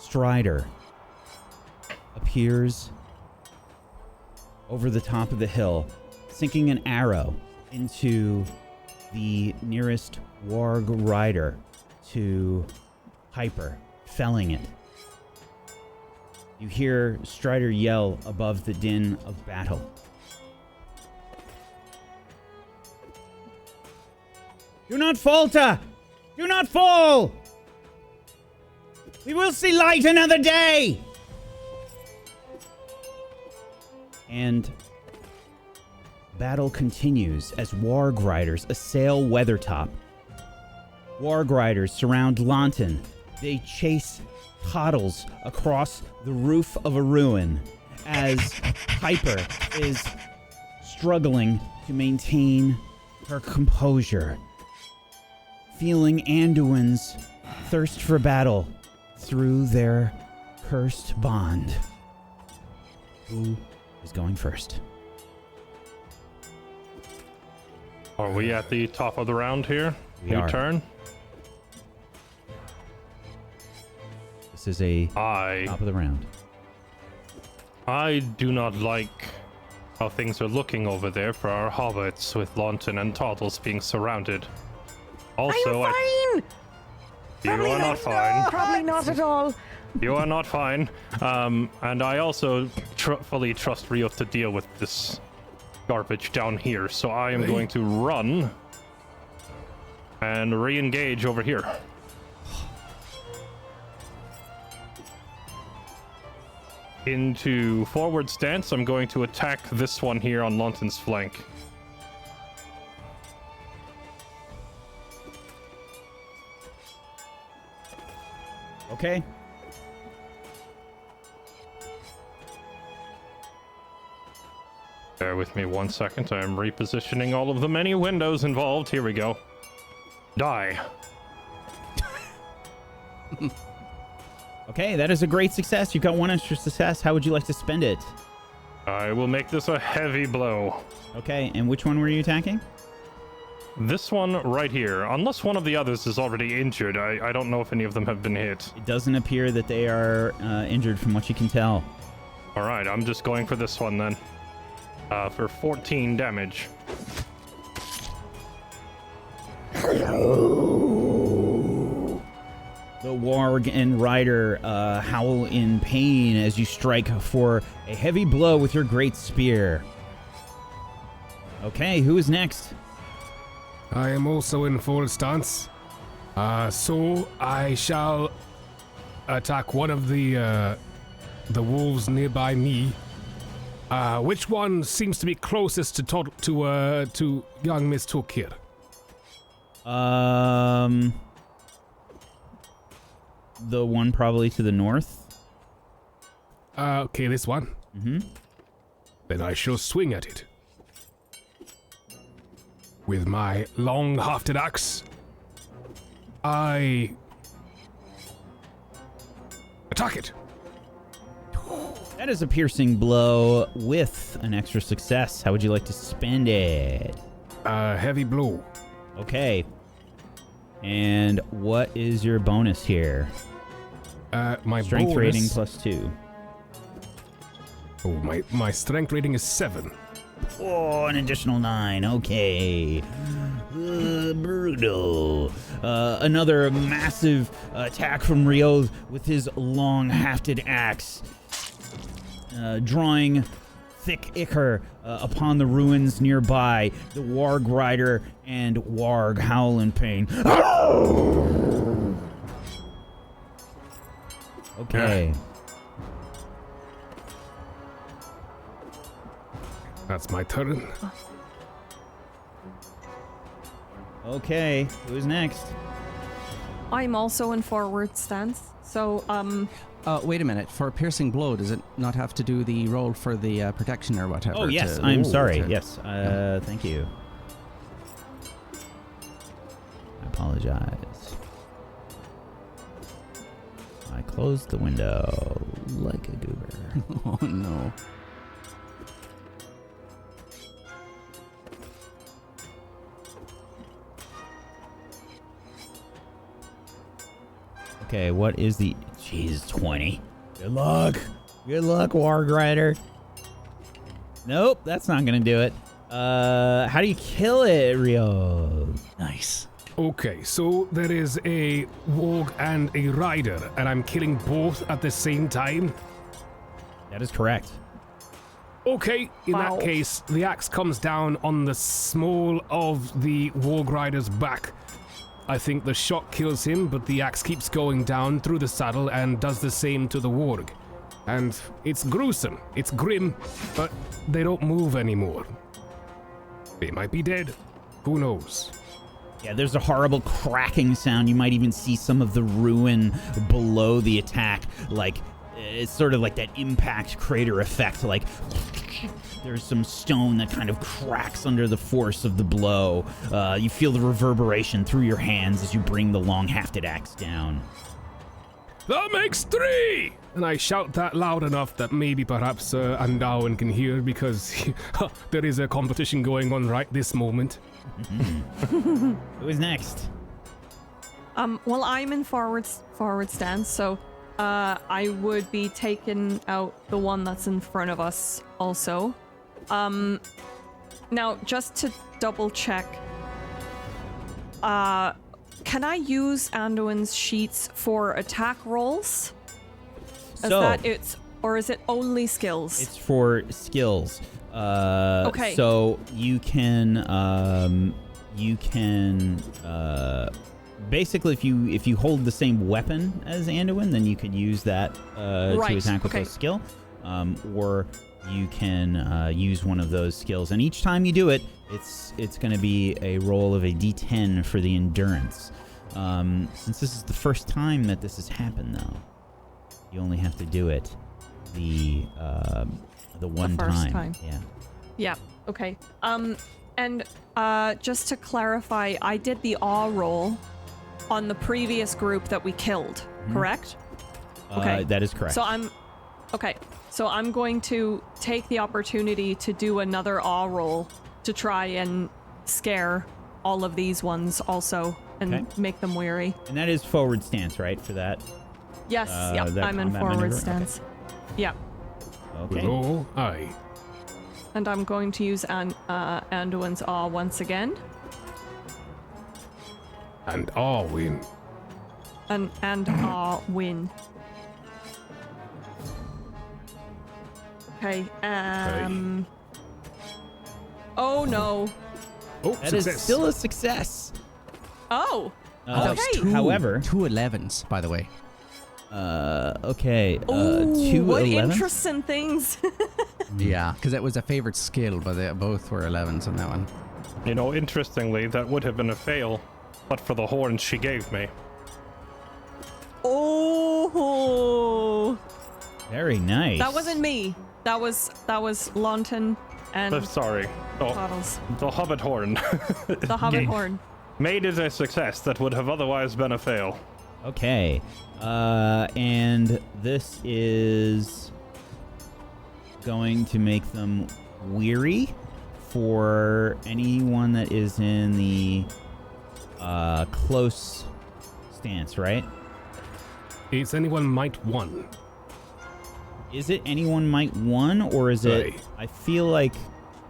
Strider appears over the top of the hill, sinking an arrow into the nearest warg rider to Hyper, felling it. You hear Strider yell above the din of battle. Do not falter! Do not fall! We will see light another day! And battle continues as warg riders assail Weathertop. Warg riders surround Lawton. They chase Toddles across the roof of a ruin as Hyper is struggling to maintain her composure, feeling Anduin's thirst for battle through their cursed bond. Who is going first? Are we at the top of the round here? We are. Turn? This is a top of the round. I do not like how things are looking over there for our hobbits, with Lawton and Toddles being surrounded. Also, are you fine? You are not fine. Probably not at all. You are not fine. And I also fully trust Rio to deal with this garbage down here, so I am going to run and re-engage over here. Into forward stance, I'm going to attack this one here on Lawton's flank. Okay. Bear with me 1 second. I am repositioning all of the many windows involved. Here we go. Die. Okay, that is a great success. You've got one extra success. How would you like to spend it? I will make this a heavy blow. Okay, and which one were you attacking? This one right here. Unless one of the others is already injured, I don't know if any of them have been hit. It doesn't appear that they are injured from what you can tell. All right, I'm just going for this one then. For 14 damage. The warg and rider howl in pain as you strike for a heavy blow with your great spear. Okay, who is next? I am also in full stance. So I shall attack one of the wolves nearby me. Which one seems to be closest to young Miss Tokir? The one probably to the north. Okay, this one. Mm-hmm. Then I shall swing at it. With my long-hafted axe, I attack it. That is a piercing blow with an extra success. How would you like to spend it? Heavy blow. Okay. And what is your bonus here? My strength bonus, rating +2. Oh, my strength rating is 7. Oh, an additional 9. Okay. Brutal. Another massive attack from Rio with his long-hafted axe. Drawing thick ichor upon the ruins nearby. The warg rider and warg howl in pain. Okay. That's my turn. Okay, who's next? I'm also in forward stance. So, wait a minute. For a piercing blow, does it not have to do the roll for the protection or whatever? Oh, yes, I'm sorry. Okay. Yes, thank you. I apologize. I closed the window like a goober. Oh, no. Okay, what is the Jeez, 20. Good luck. Good luck, Warg Rider. Nope, that's not gonna do it. How do you kill it, Rio? Nice. Okay, so there is a warg and a rider, and I'm killing both at the same time. That is correct. Okay, in Wow. that case, the axe comes down on the small of the warg rider's back. I think the shot kills him, but the axe keeps going down through the saddle and does the same to the warg. And it's gruesome, it's grim, but they don't move anymore. They might be dead. Who knows? Yeah, there's a horrible cracking sound. You might even see some of the ruin below the attack. Like, it's sort of like that impact crater effect. Like, there's some stone that kind of cracks under the force of the blow. You feel the reverberation through your hands as you bring the long-hafted axe down. That makes 3! And I shout that loud enough that maybe perhaps Andawan can hear, because there is a competition going on right this moment. Who is next? Well, I'm in forward stance, so I would be taking out the one that's in front of us also. Now, just to double check, can I use Anduin's sheets for attack rolls? Or is it only skills? It's for skills. Okay. So you can basically if you hold the same weapon as Anduin, then you could use that to attack with a skill, or you can use one of those skills. And each time you do it, it's going to be a roll of a D10 for the endurance. Since this is the first time that this has happened, though, you only have to do it the one first time. Yeah. Yeah, okay. And just to clarify, I did the awe roll on the previous group that we killed, correct? Okay. That is correct. So I'm going to take the opportunity to do another awe roll to try and scare all of these ones also and make them weary. And that is forward stance, right, for that? Yes, I'm in combat forward maneuver? stance. Yeah. Okay. Hello, aye. And I'm going to use Anduin's awe once again. And all win. And awe win. Okay, Oh no. Oh, That is success. still a success. Oh! That was Okay. However, 2 11s, by the way. okay. Ooh, 2 what 11s? interesting things. Yeah, because it was a favorite skill, but they both were 11s on that one. You know, interestingly, that would have been a fail, but for the horns she gave me. Oh! Very nice. That wasn't me. That was Launton and Sorry. Oh, Bottles. the hobbit horn. The Hobbit Horn. Made it a success that would have otherwise been a fail. Okay. And this is going to make them weary for anyone that is in the close stance, right? Is anyone might 1? Is it anyone might 1, or is it? Right. I feel like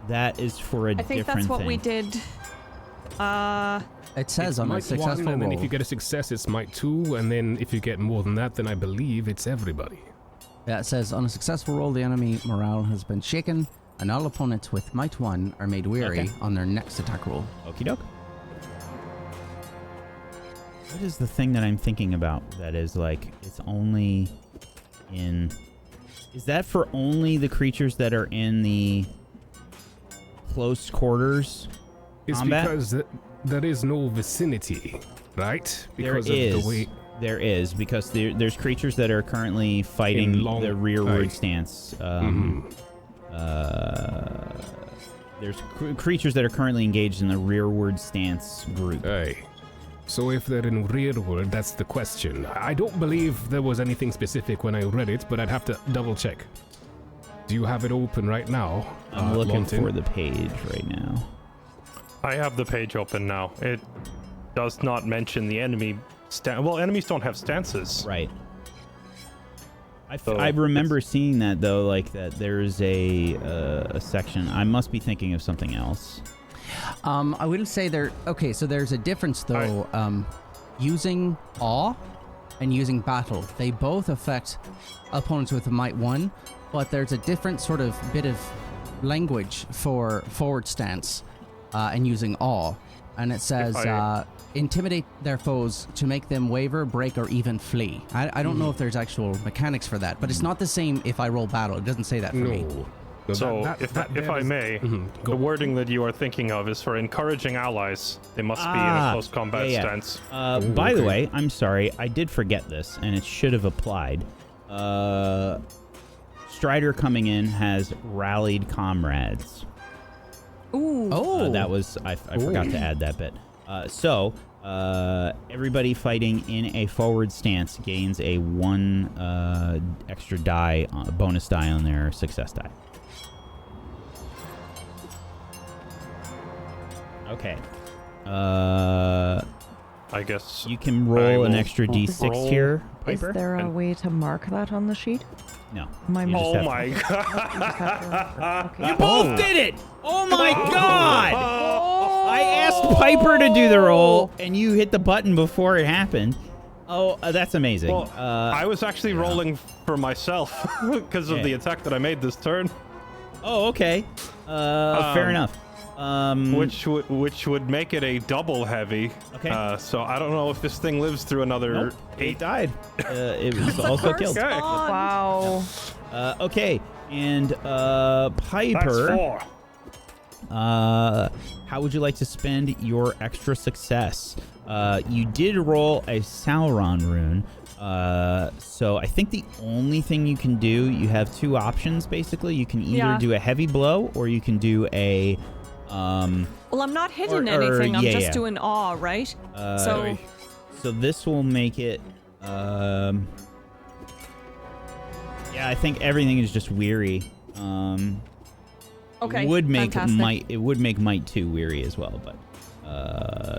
that is for a I different think that's what thing. we did. It says It's on a might successful 1, and then roll. if you get a success, it's might 2, and then if you get more than that, then I believe it's everybody. Yeah, it says on a successful roll, the enemy morale has been shaken, and all opponents with might 1 are made weary Okay. on their next attack roll. Okie doke. What is the thing that I'm thinking about that is like, it's only in... Is that for only the creatures that are in the close quarters It's combat? because there is no vicinity, right? Because there is. of the way. There is, because there's creatures that are currently fighting In long- the rearward aye. stance. Mhm. There's creatures that are currently engaged in the rearward stance group. Aye. So if they're in rearward, that's the question. I don't believe there was anything specific when I read it, but I'd have to double check. Do you have it open right now? I'm looking Lontin? for the page right now. I have the page open now. It does not mention the enemy well, enemies don't have stances. Right. I remember seeing that though, like that there's a section. I must be thinking of something else. I will say so there's a difference though. Using awe and using battle, they both affect opponents with a might 1, but there's a different sort of bit of language for forward stance and using awe, and it says intimidate their foes to make them waver, break, or even flee. I don't know if there's actual mechanics for that, but it's not the same if I roll battle. It doesn't say that for me. No, So, if I may, the wording that you are thinking of is for encouraging allies. They must be in a close combat stance. By the way, I'm sorry, I did forget this, and it should have applied. Strider coming in has rallied comrades. Ooh. That was I forgot to add that bit. So everybody fighting in a forward stance gains a 1 extra die, bonus die on their success die. Okay. I guess You can roll an extra d6 roll. here, Is Piper. there a way to mark that on the sheet? No. My You just Oh have- my god! Okay. You both did it! Oh my god! I asked Piper to do the roll, and you hit the button before it happened. Oh, that's amazing. Well, I was actually rolling for myself because of the attack that I made this turn, Oh, okay. Fair enough. which would make it a double heavy. Okay. So I don't know if this thing lives through another Nope, 8. it died. It was also killed. Okay. Wow. Okay, and That's Piper, 4. how would you like to spend your extra success? You did roll a Sauron rune, so I think the only thing you can do, you have 2 options basically. You can either do a heavy blow or you can do a Well, I'm not hitting or- anything. I'm yeah, just yeah. doing awe, right? So So this will make it. Yeah, I think everything is just weary. okay, It would make fantastic. might. It would make might 2 weary as well, but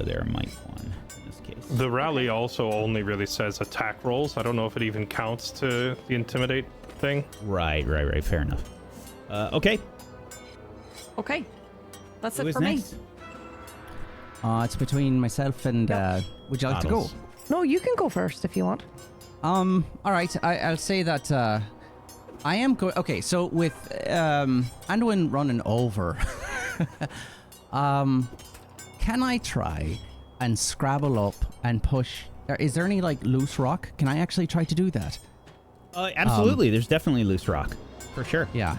they're might 1 in this case. The rally also only really says attack rolls. I don't know if it even counts to the intimidate thing. Right. Fair enough. Okay. Okay, that's Who it is for next? It's between myself and would you like to go? Bottles. No, you can go first if you want. All right. I'll say that I am going. Okay, so with Anduin running over, can I try and scrabble up and push? Is there any like loose rock? Can I actually try to do that? Absolutely. There's definitely loose rock, for sure. Yeah.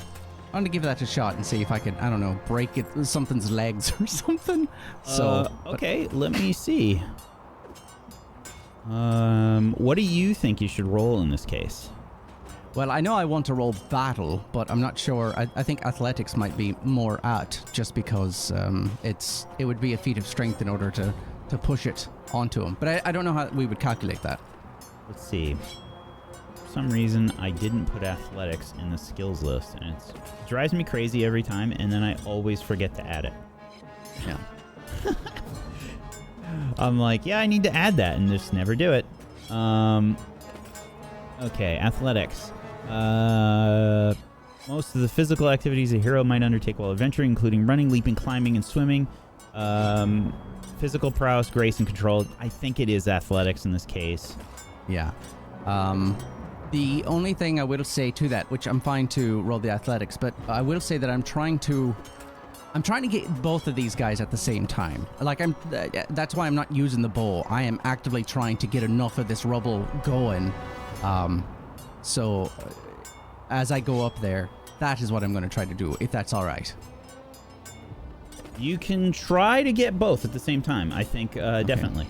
I'm gonna give that a shot and see if I can. I don't know, break something's legs or something. So Okay. Let me see. What do you think you should roll in this case? Well, I know I want to roll battle, but I'm not sure. I think athletics might be more apt, just because it would be a feat of strength in order to push it onto him. But I don't know how we would calculate that. Let's see. For some reason, I didn't put athletics in the skills list, and it drives me crazy every time, and then I always forget to add it. Yeah. I'm like, yeah, I need to add that, and just never do it. Okay, athletics. Most of the physical activities a hero might undertake while adventuring, including running, leaping, climbing, and swimming. Physical prowess, grace, and control. I think it is athletics in this case. Yeah. The only thing I will say to that, which I'm fine to roll the athletics, but I will say that I'm trying to get both of these guys at the same time. Like that's why I'm not using the bow. I am actively trying to get enough of this rubble going. So as I go up there, that is what I'm going to try to do, if that's all right. You can try to get both at the same time. I think definitely.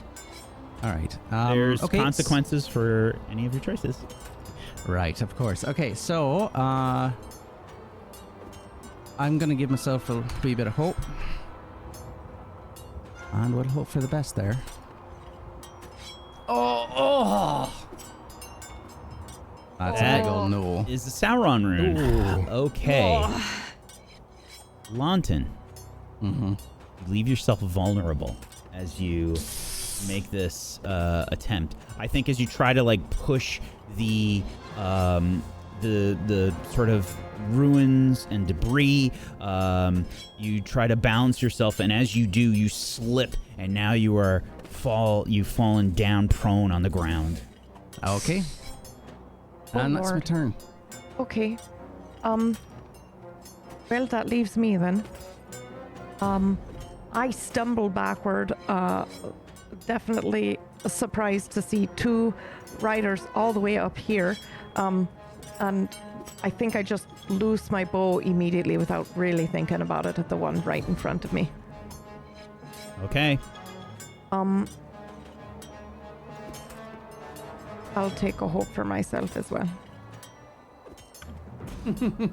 All right. There's okay, consequences for any of your choices. Right, of course. Okay, so I'm gonna give myself a wee bit of hope, and we'll hope for the best there. Oh! That's a big ol' no. Is the Sauron rune. Ooh. Okay. Launton, Mm-hmm. you leave yourself vulnerable as you make this attempt. I think as you try to like push the the sort of ruins and debris. You try to balance yourself, and as you do, you slip, and now you've fallen down prone on the ground. Okay. And that's my Lord. turn. Okay. Well, that leaves me then. I stumble backward, definitely surprised to see 2 riders all the way up here. And I think I just loose my bow immediately without really thinking about it at the one right in front of me. Okay. I'll take a hope for myself as well.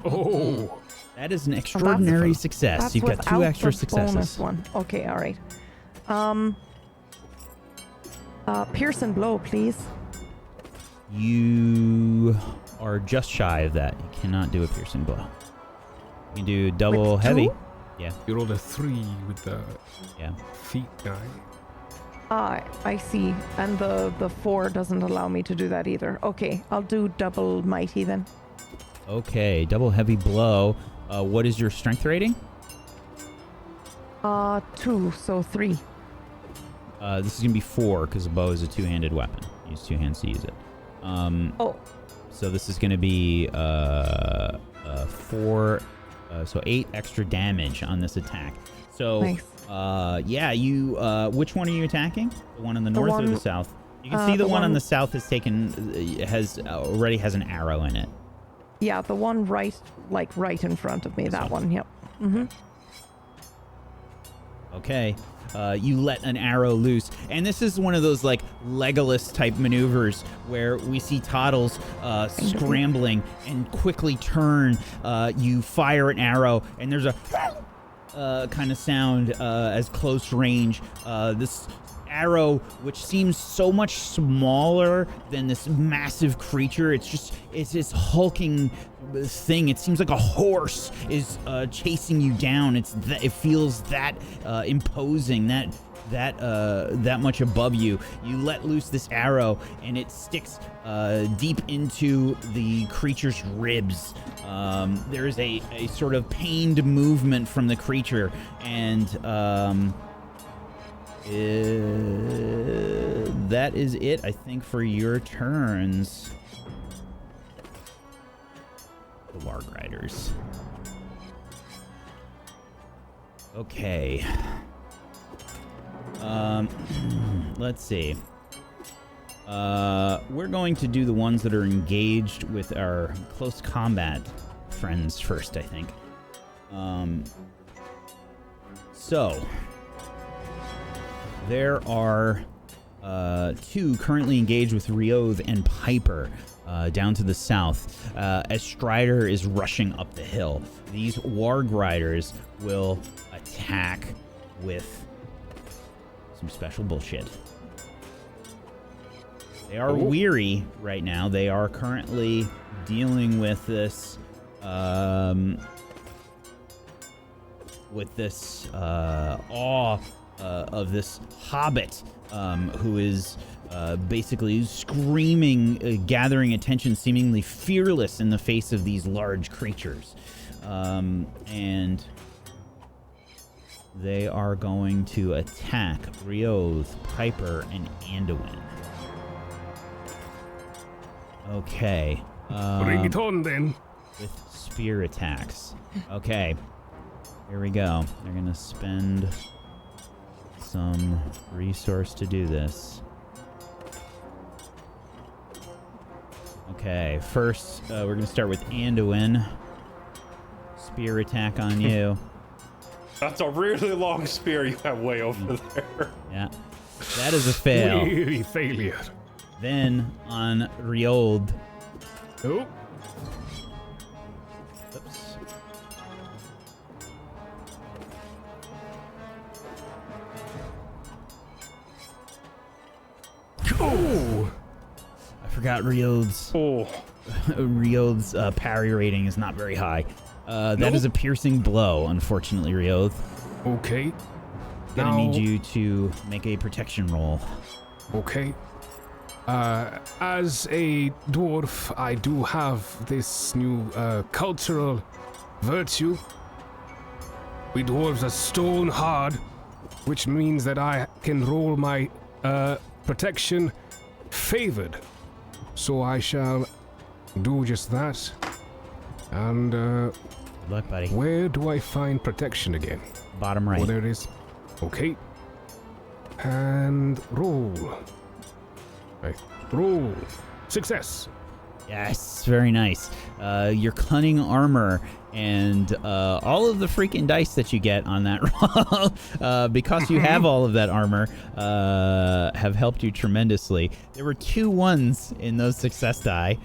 Oh, That is an extraordinary success. That's You've got 2 without extra the successes. bonus one. Okay, all right. Piercing blow, please. You are just shy of that. You cannot do a piercing blow. You can do double With heavy. 2? Yeah, you rolled a 3 with the yeah. feet guy. I see. And the 4 doesn't allow me to do that either. Okay, I'll do double mighty then. Okay, double heavy blow. What is your strength rating? 2, so 3. This is going to be 4 because a bow is a 2-handed weapon. Use 2 hands to use it. Oh, So this is going to be 4, so 8 extra damage on this attack. So, Nice. yeah, you. Which one are you attacking? The one in the north or the one- south? You can see the the one on one- the south already has an arrow in it. yeah, the one right in front of me. That one, yep. Mm-hmm. Okay. You let an arrow loose. And this is one of those like Legolas type maneuvers where we see Toddles scrambling and quickly turn. You fire an arrow and there's a kind of sound as close range. This arrow, which seems so much smaller than this massive creature, it's this hulking thing. It seems like a horse is chasing you down. It feels that imposing, that much above you. You let loose this arrow and it sticks deep into the creature's ribs. There is a sort of pained movement from the creature, and that is it, I think, for your turns. The Warg Riders. Okay. Let's see. We're going to do the ones that are engaged with our close combat friends first, I think. So there are 2 currently engaged with Rioth and Piper down to the south as Strider is rushing up the hill. These Warg Riders will attack with some special bullshit. They are weary right now. They are currently dealing with this awe of this hobbit who is basically screaming, gathering attention, seemingly fearless in the face of these large creatures. And they are going to attack Rioth, Piper, and Anduin. Okay. Bring it on then. With spear attacks. Okay. Here we go. They're going to spend some resource to do this. Okay, first we're going to start with Anduin. Spear attack on you. That's a really long spear you have way over there. Yeah. That is a fail. Really failure. Then on Rioth. Oh, Oops. oh, I forgot Rioth's parry rating is not very high. That is a piercing blow, unfortunately, Rioth. okay. Gonna Now- need you to make a protection roll. Okay. As a dwarf, I do have this new cultural virtue. We dwarves are stone hard, which means that I can roll my protection favored. So I shall do just that. And Good luck, buddy. where do I find protection again? Bottom right. Oh, there it is. Okay. And roll. Right. Roll. Success. Yes, very nice. Your cunning armor and all of the freaking dice that you get on that roll, because you have all of that armor, have helped you tremendously. There were 2 1s in those success die,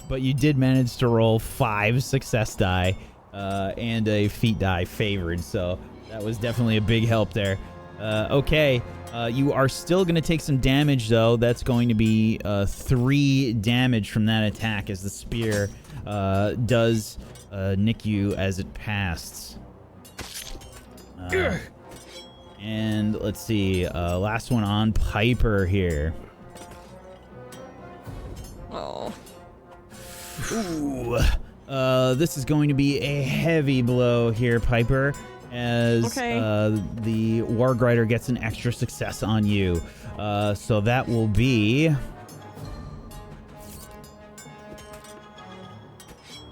but you did manage to roll 5 success die and a feat die favored, so that was definitely a big help there. Okay. You are still going to take some damage, though. That's going to be 3 damage from that attack as the spear does nick you as it passes. And let's see. Last one on Piper here. Oh. Ooh. This is going to be a heavy blow here, Piper, as the Warg Rider gets an extra success on you. So that will be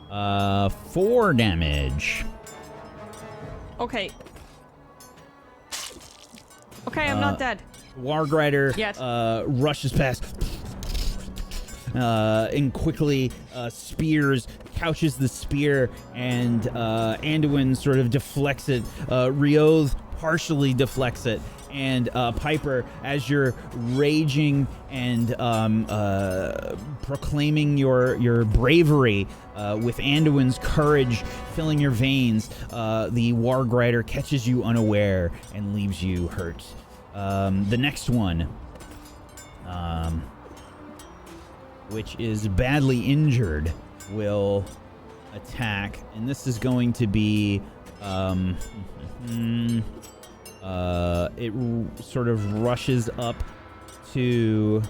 4 damage. Okay. Okay, I'm not dead. Warg Rider Yet. rushes past and quickly spears, couches the spear, and Anduin sort of deflects it. Rioth partially deflects it. And Piper, as you're raging and proclaiming your bravery with Anduin's courage filling your veins, the Warg Rider catches you unaware and leaves you hurt. The next one, which is badly injured, will attack, and this is going to be it sort of rushes up to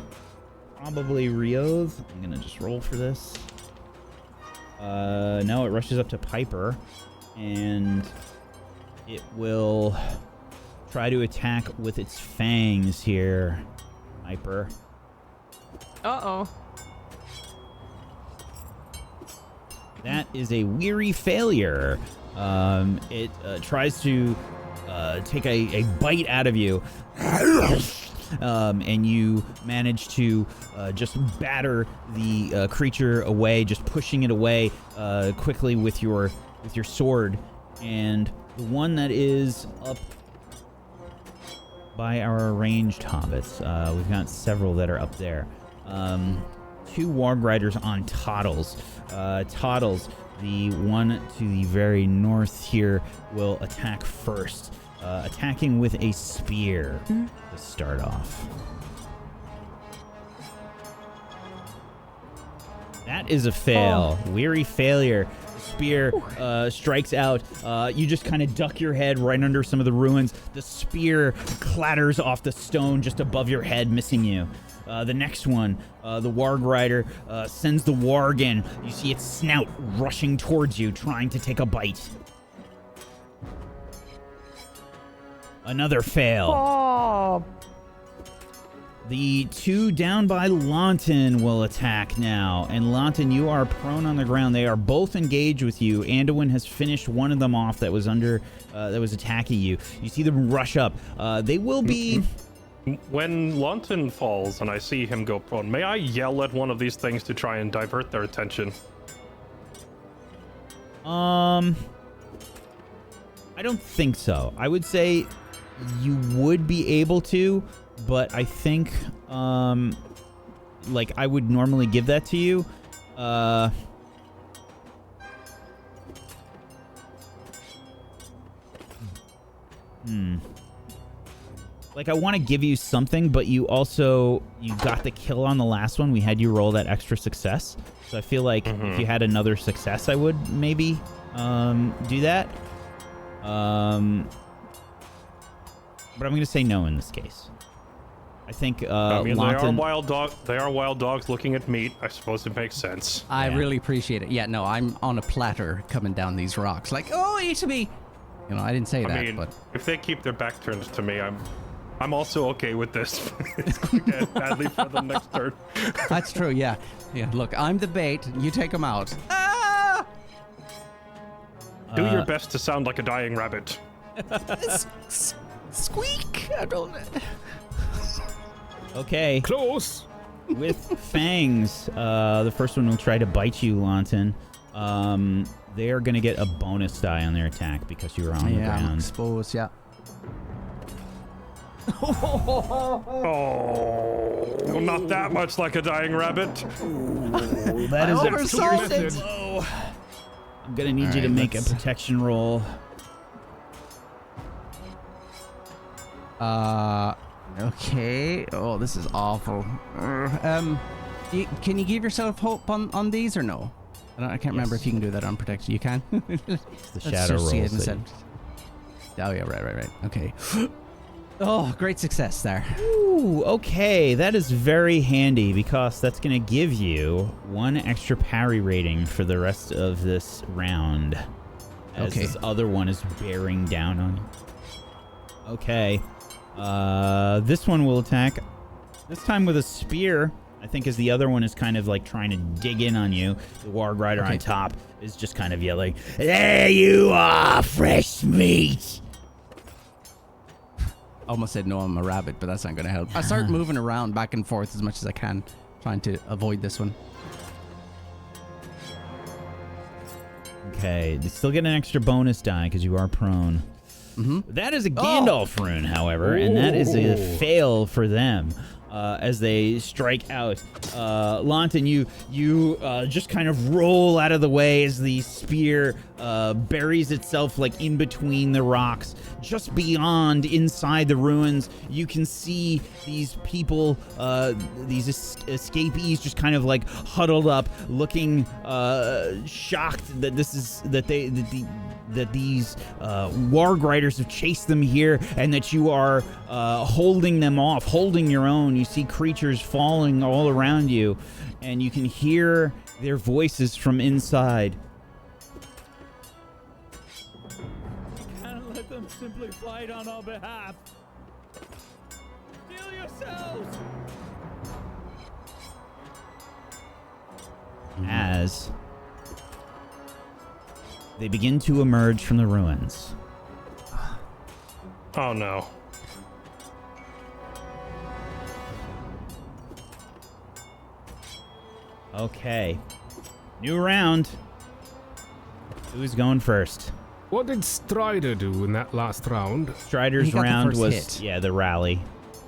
probably Rioth. I'm gonna just roll for this. No, it rushes up to Piper, and it will try to attack with its fangs here, Piper. Uh-oh. That is a weary failure. It tries to take a bite out of you, and you manage to just batter the creature away, just pushing it away quickly with your sword. And the one that is up by our ranged hobbits, we've got several that are up there. 2 Warg Riders on Toddles. Toddles, the one to the very north here, will attack first, attacking with a spear to start off. That is a fail. Weary failure. Spear strikes out. You just kind of duck your head right under some of the ruins. The spear clatters off the stone just above your head, missing you. The next one, the Warg Rider sends the Warg in. You see its snout rushing towards you, trying to take a bite. Another fail. Oh, The 2 down by Launton will attack now. And Launton, you are prone on the ground. They are both engaged with you. Anduin has finished one of them off that was attacking you. You see them rush up. They will be... When Launton falls and I see him go prone, may I yell at one of these things to try and divert their attention? I don't think so. I would say you would be able to, but I think, like, I would normally give that to you. Like, I want to give you something, but you got the kill on the last one. We had you roll that extra success. So I feel like if you had another success, I would maybe do that. But I'm going to say no in this case. I think I mean, Lawton, they are wild dogs looking at meat. I suppose it makes sense. I really appreciate it. Yeah, no, I'm on a platter coming down these rocks. Like, oh, eat me. You know, I didn't say that, I mean, but if they keep their back turned to me, I'm also okay with this. It's going to get badly for them next turn. that's true. Yeah, yeah. Look, I'm the bait. You take them out. Ah! Do your best to sound like a dying rabbit. Squeak. I don't. okay. Close. With fangs, the first one will try to bite you, Lawton. They are going to get a bonus die on their attack because you were on the Yeah, I'm ground. exposed. Yeah. Oh, not that much like a dying rabbit. That is Oversalted. low. I'm going to need you to Alright, make a let's- protection roll. Okay. Oh, this is awful. Can you give yourself hope on these or no? I can't remember if you can do that on protection. You can. It's the Let's shadow just see roll. it instead. Oh yeah, right. Okay. Oh, great success there. Ooh, okay. That is very handy because that's going to give you 1 extra parry rating for the rest of this round. As Okay. this other one is bearing down on you. Okay. This one will attack. This time with a spear. I think as the other one is kind of like trying to dig in on you. The warg rider on top is just kind of yelling, "There you are, fresh meat!" Almost said no, I'm a rabbit, but that's not going to help. I start moving around back and forth as much as I can, trying to avoid this one. Okay, they still get an extra bonus die because you are prone. That is a Gandalf rune, however, and that is a fail for them as they strike out. Lawton, you just kind of roll out of the way as the spear buries itself like in between the rocks. Just beyond, inside the ruins, you can see these people, these escapees, just kind of like huddled up, looking shocked that these warg riders have chased them here, and that you are holding them off, holding your own. You see creatures falling all around you, and you can hear their voices from inside. Let them simply fight on our behalf. Heal yourselves. As they begin to emerge from the ruins. Oh no. Okay. New round. Who's going first? What did Strider do in that last round? Strider's He got the round first was hit. the rally.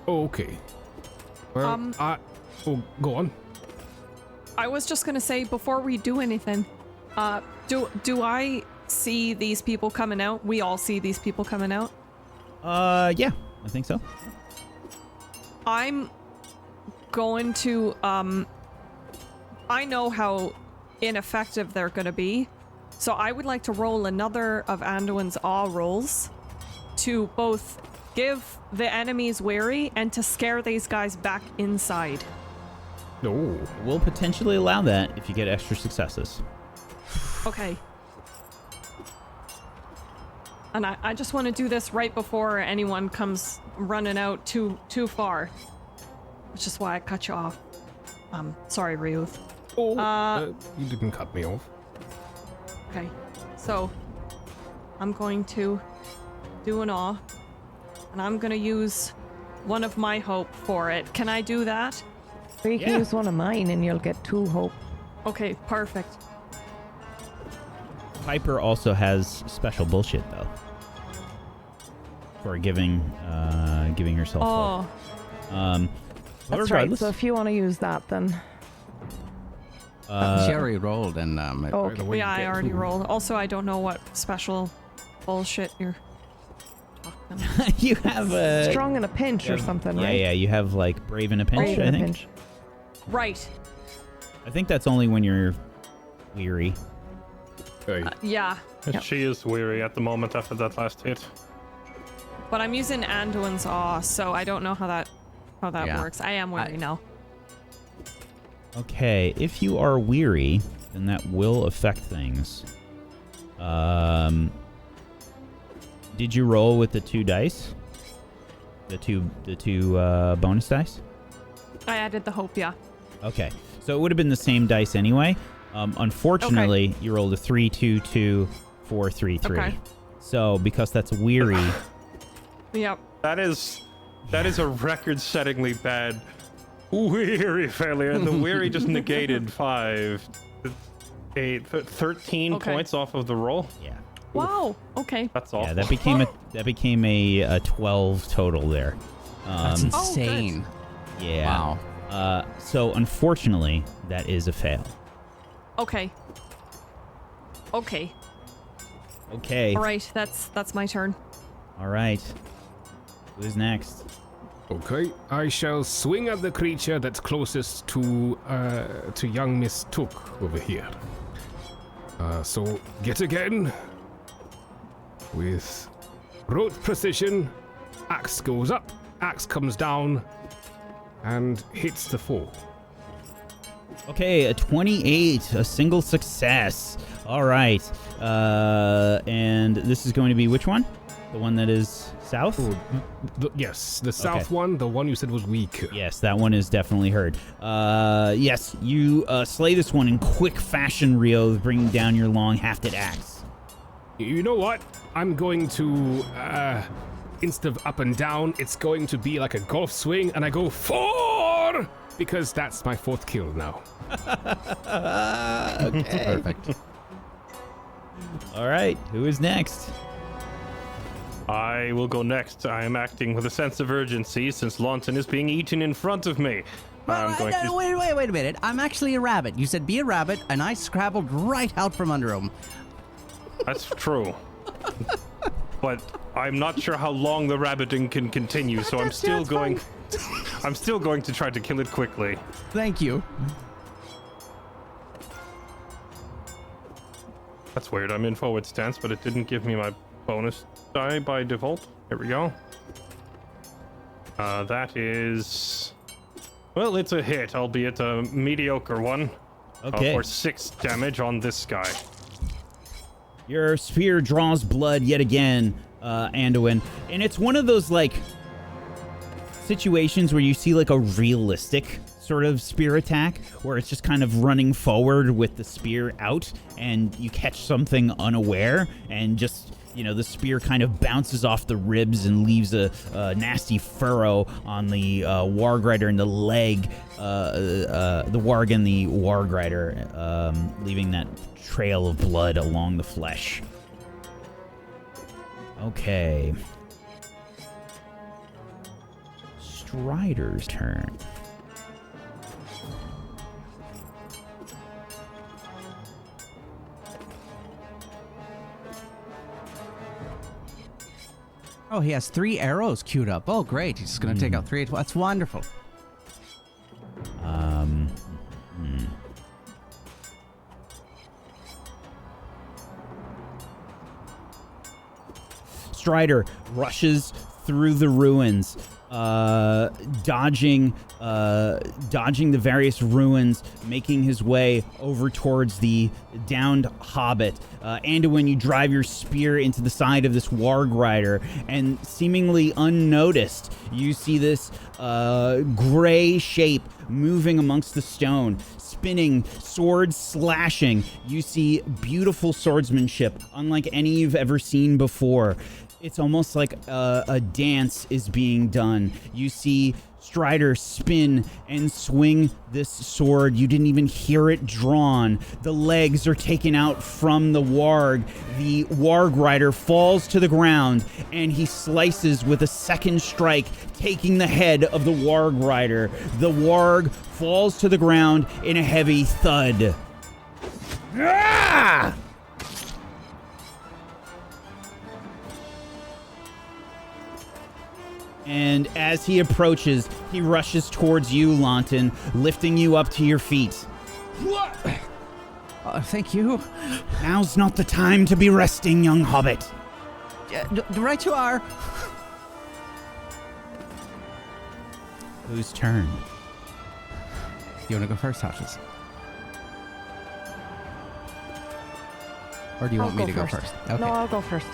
Oh, okay. Well, go on. I was just gonna say before we do anything, do I see these people coming out? We all see these people coming out. Yeah, I think so. I'm going to I know how ineffective they're gonna be, so I would like to roll another of Anduin's awe rolls to both give the enemies wary and to scare these guys back inside. No. We'll potentially allow that if you get extra successes. Okay. And I just want to do this right before anyone comes running out too far. Which is why I cut you off. Sorry, Ryuth. Oh, you didn't cut me off. Okay. So, I'm going to do an awe. And I'm going to use one of my hope for it. Can I do that? Or you can use one of mine and you'll get 2 hope. Okay, perfect. Piper also has special bullshit though. For giving herself Oh, hope. But That's right. regardless, So if you want to use that, then She already rolled, and Oh, By the way, yeah, I you get already two. rolled. Also, I don't know what special bullshit you're talking. you have a strong in a pinch or something, yeah, right? yeah. You have like brave in a pinch. Brave in I a think. pinch. Right. I think that's only when you're weary. Hey, Yeah. She is weary at the moment after that last hit. But I'm using Anduin's awe, so I don't know how that how that Yeah. works. I am weary now. Okay, if you are weary, then that will affect things. Did you roll with the 2 dice? The two bonus dice? I added the hope, yeah. Okay, so it would have been the same dice anyway. Unfortunately, you rolled a 3, 2, 2, 4, 3, 3. Okay. So because that's weary, Yep. That is a record-settingly bad weary failure, and the weary just negated 5, 8, 13 Okay. points off of the roll. yeah, Wow. Okay. That's awful. yeah, that became a 12 total there. That's insane. Yeah. Wow. So unfortunately, that is a fail. Okay. Okay. Okay. All right. That's my turn. All right. Who's next? Okay, I shall swing at the creature that's closest to young Miss Took over here. So get again. With rote precision, axe goes up, axe comes down, and hits the foe. Okay, a 28, a single success. All right. And this is going to be which one? The one that is south? Yes, the south one, the one you said was weak. Yes, that one is definitely hurt. Yes, you slay this one in quick fashion, Rio, bringing down your long-hafted axe. You know what? I'm going to, instead of up and down, it's going to be like a golf swing, and I go 4! Because that's my 4th kill now. Okay. Perfect. All right, who is next? I will go next. I am acting with a sense of urgency since Launton is being eaten in front of me. I'm going to... Wait a minute. I'm actually a rabbit. You said be a rabbit, and I scrabbled right out from under him. That's true. But I'm not sure how long the rabbiting can continue, so I'm still going to try to kill it quickly. Thank you. That's weird. I'm in forward stance, but it didn't give me my bonus die by default. Here we go. That is... Well, it's a hit, albeit a mediocre one. Okay. For 6 damage on this guy. Your spear draws blood yet again, Anduin. And it's one of those, like, situations where you see, like, a realistic sort of spear attack, where it's just kind of running forward with the spear out, and you catch something unaware, and just, you know, the spear kind of bounces off the ribs and leaves a nasty furrow on the warg rider and the leg, the warg and the warg rider, leaving that trail of blood along the flesh. Okay. Strider's turn. Oh, he has 3 arrows queued up. Oh, great. He's just going to take out 3. That's wonderful. Strider rushes through the ruins, dodging the various ruins, making his way over towards the downed hobbit. Anduin, you drive your spear into the side of this warg rider, and seemingly unnoticed, you see this gray shape moving amongst the stone, spinning, sword slashing. You see beautiful swordsmanship, unlike any you've ever seen before. It's almost like a dance is being done. You see Strider spin and swing this sword. You didn't even hear it drawn. The legs are taken out from the warg. The warg rider falls to the ground, and he slices with a second strike, taking the head of the warg rider. The warg falls to the ground in a heavy thud. Ah! And as he approaches, he rushes towards you, Launton, lifting you up to your feet. Thank you. Now's not the time to be resting, young hobbit. Right you are. Whose turn? You want to go first, Tashes? Or do you want me to go first? Okay. No, I'll go first.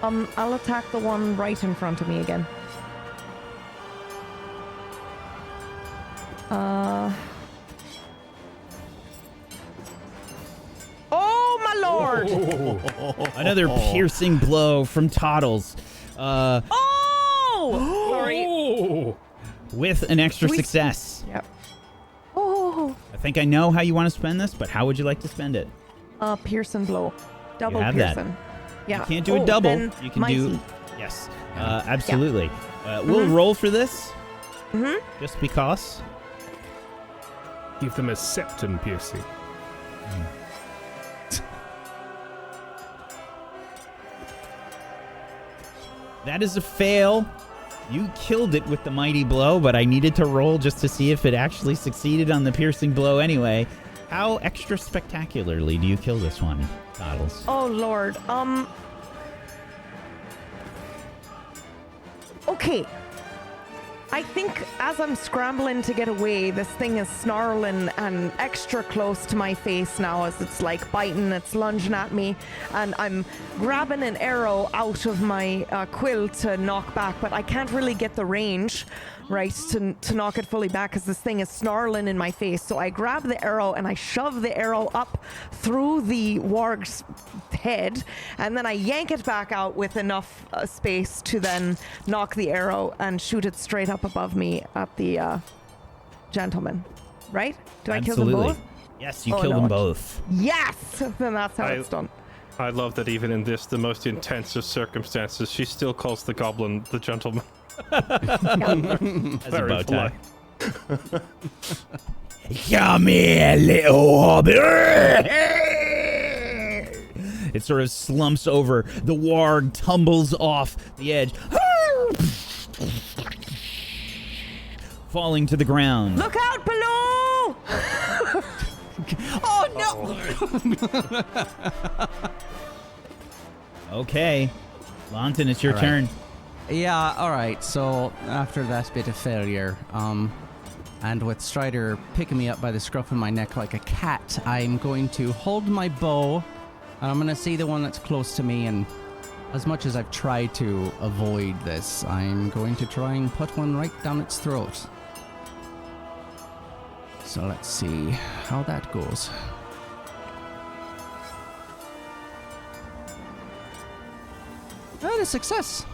I'll attack the one right in front of me again. Oh my lord! Another piercing blow from Toddles. Oh! Sorry. Oh! With an extra Sweet. success. Yep. Oh! I think I know how you want to spend this, but how would you like to spend it? Pearson blow. Double have that. Pearson. Yeah. You can't do a double. then You can mighty. do... Yes, absolutely. We'll roll for this. Just because. Give them a septum piercing. That is a fail. You killed it with the mighty blow, but I needed to roll just to see if it actually succeeded on the piercing blow anyway. How extra spectacularly do you kill this one, Toddles? Oh lord. Okay. I think as I'm scrambling to get away, this thing is snarling and extra close to my face now as it's like biting, it's lunging at me, and I'm grabbing an arrow out of my quill to knock back, but I can't really get the range, right, to knock it fully back because this thing is snarling in my face. So I grab the arrow and I shove the arrow up through the warg's head, and then I yank it back out with enough space to then knock the arrow and shoot it straight up above me at the gentleman. Right? Do I kill them both? Yes, you kill them both. Yes! Then that's how it's done. I love that even in this, the most intense of circumstances, she still calls the goblin the gentleman. As a Very bow tie. polite. Come here, little hobbit. It sort of slumps over. The warg tumbles off the edge, falling to the ground. Look out below! Oh no! Okay, Lonton, it's your All right. turn. Yeah, alright, so after that bit of failure, and with Strider picking me up by the scruff of my neck like a cat, I'm going to hold my bow, and I'm going to see the one that's close to me, and as much as I've tried to avoid this, I'm going to try and put one right down its throat. So let's see how that goes. Oh, a success.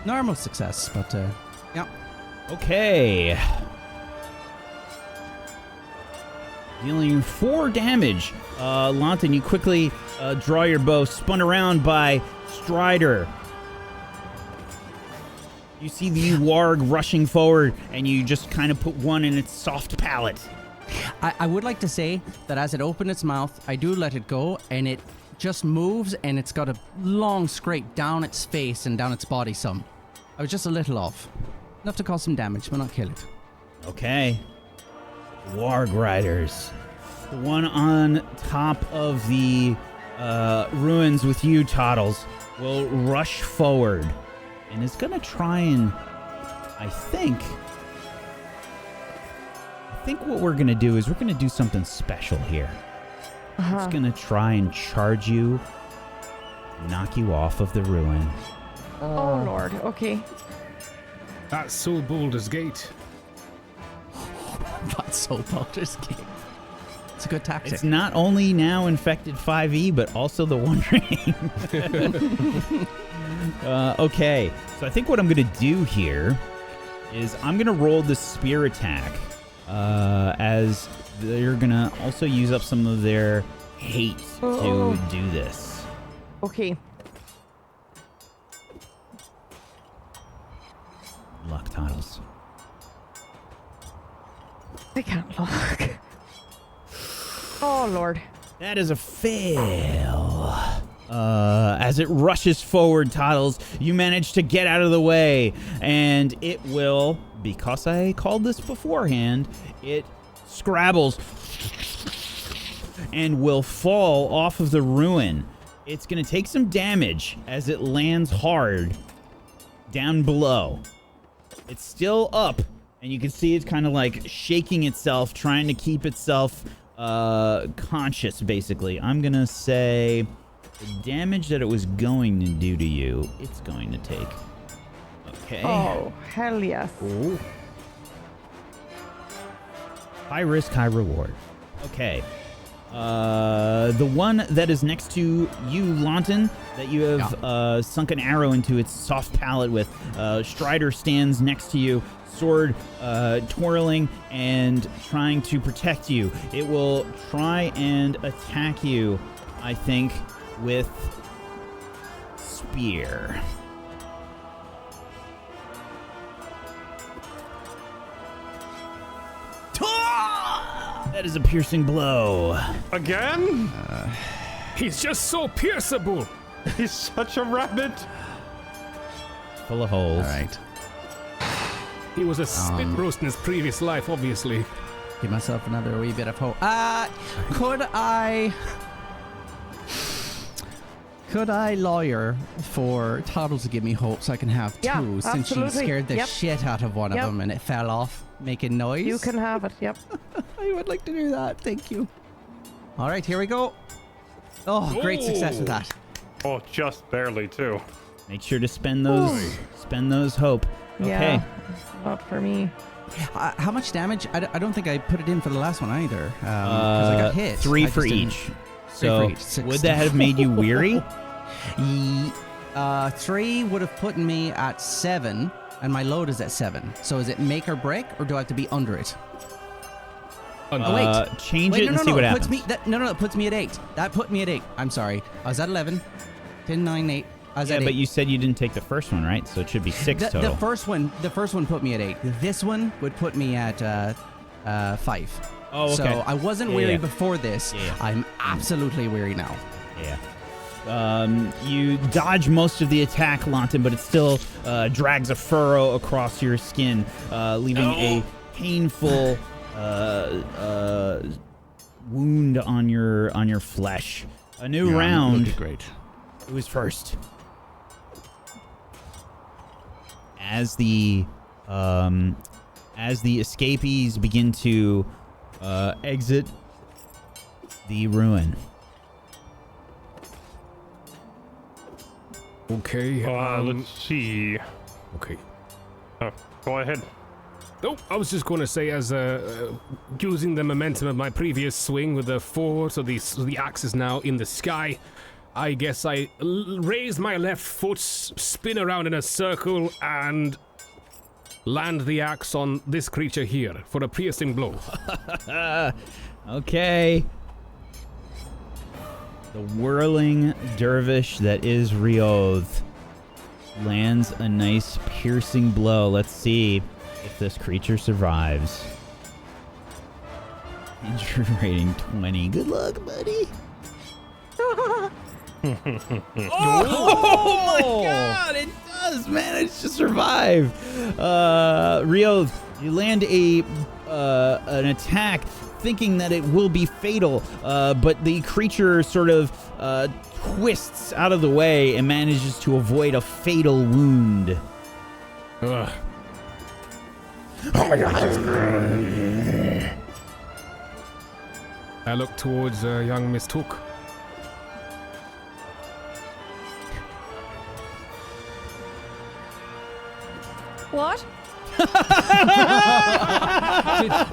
Normal success, but yeah. Okay. Dealing 4 damage. Lonton, you quickly draw your bow, spun around by Strider. You see the warg rushing forward, and you just kind of put one in its soft palate. I would like to say that as it opened its mouth, I do let it go, and it just moves, and it's got a long scrape down its face and down its body some. I was just a little off. Enough to cause some damage, but not kill it. Okay. Warg Riders. The one on top of the ruins with you, Toddles, will rush forward and is going to try and, I think what we're going to do is we're going to do something special here. It's going to try and charge you, knock you off of the ruin. Oh lord, okay. That's so Baldur's Gate. That's so Baldur's Gate. It's a good tactic. It's not only now infected 5e, but also the One Ring. Okay, so I think what I'm going to do here is I'm going to roll the spear attack, as they're going to also use up some of their hate to do this. Okay. Luck, Toddles. I can't look. Oh lord. That is a fail. As it rushes forward, Toddles, you manage to get out of the way, and it will, because I called this beforehand, it scrabbles and will fall off of the ruin. It's going to take some damage as it lands hard down below. It's still up and you can see it's kind of like shaking itself, trying to keep itself conscious, basically. I'm going to say the damage that it was going to do to you, it's going to take. Okay. Oh, hell yes. Ooh. High risk, high reward. Okay. The one that is next to you, Lawton, that you have sunk an arrow into its soft palate with, Strider stands next to you, sword twirling and trying to protect you. It will try and attack you, I think, with spear. That is a piercing blow. Again? He's just so pierceable. He's such a rabbit. Full of holes. All right. He was a spit roast in his previous life, obviously. Give myself another wee bit of hope. Could I lawyer for Toddle to give me hope so I can have Yeah, two, since she absolutely. scared the Yep. shit out of one of Yep. them and it fell off, making noise? You can have it. Yep. I would like to do that. Thank you. All right, here we go. Oh, great success with that. Oh, just barely, too. Make sure to spend those hope. Okay. Yeah. Not for me. How much damage? I don't think I put it in for the last one either. Because I got hit. 3 I for just didn't- each. So for each, 6. would that have made you weary? 3 would have put me at 7, and my load is at 7. So is it make or break, or do I have to be under it? Oh, wait. Change Wait, it and see what it happens. puts me, it puts me at 8. That put me at 8. I'm sorry. I was at 11. 10, 9, 8. I was Yeah, at 8. but you said you didn't take the first one, right? So it should be 6 The total. first one put me at 8. This one would put me at 5. Oh, okay. So I wasn't Yeah, weary yeah. before this. Yeah. I'm absolutely weary now. Yeah. You dodge most of the attack, Lawton, but it still drags a furrow across your skin, leaving a painful wound on your flesh. A new round. Looking great. Who's first? As the escapees begin to exit the ruin. Okay. Let's see. Okay. Go ahead. Oh, I was just going to say, as using the momentum of my previous swing with the 4, so the axe is now in the sky. I guess I raise my left foot, spin around in a circle, and land the axe on this creature here for a piercing blow. Okay. The whirling dervish that is Rioth lands a nice piercing blow. Let's see if this creature survives. Injury rating 20. Good luck, buddy. Oh my god, it does manage to survive. Rioth, you land an attack thinking that it will be fatal, but the creature sort of twists out of the way and manages to avoid a fatal wound. Ugh. Oh my god. I look towards young Miss Took. What?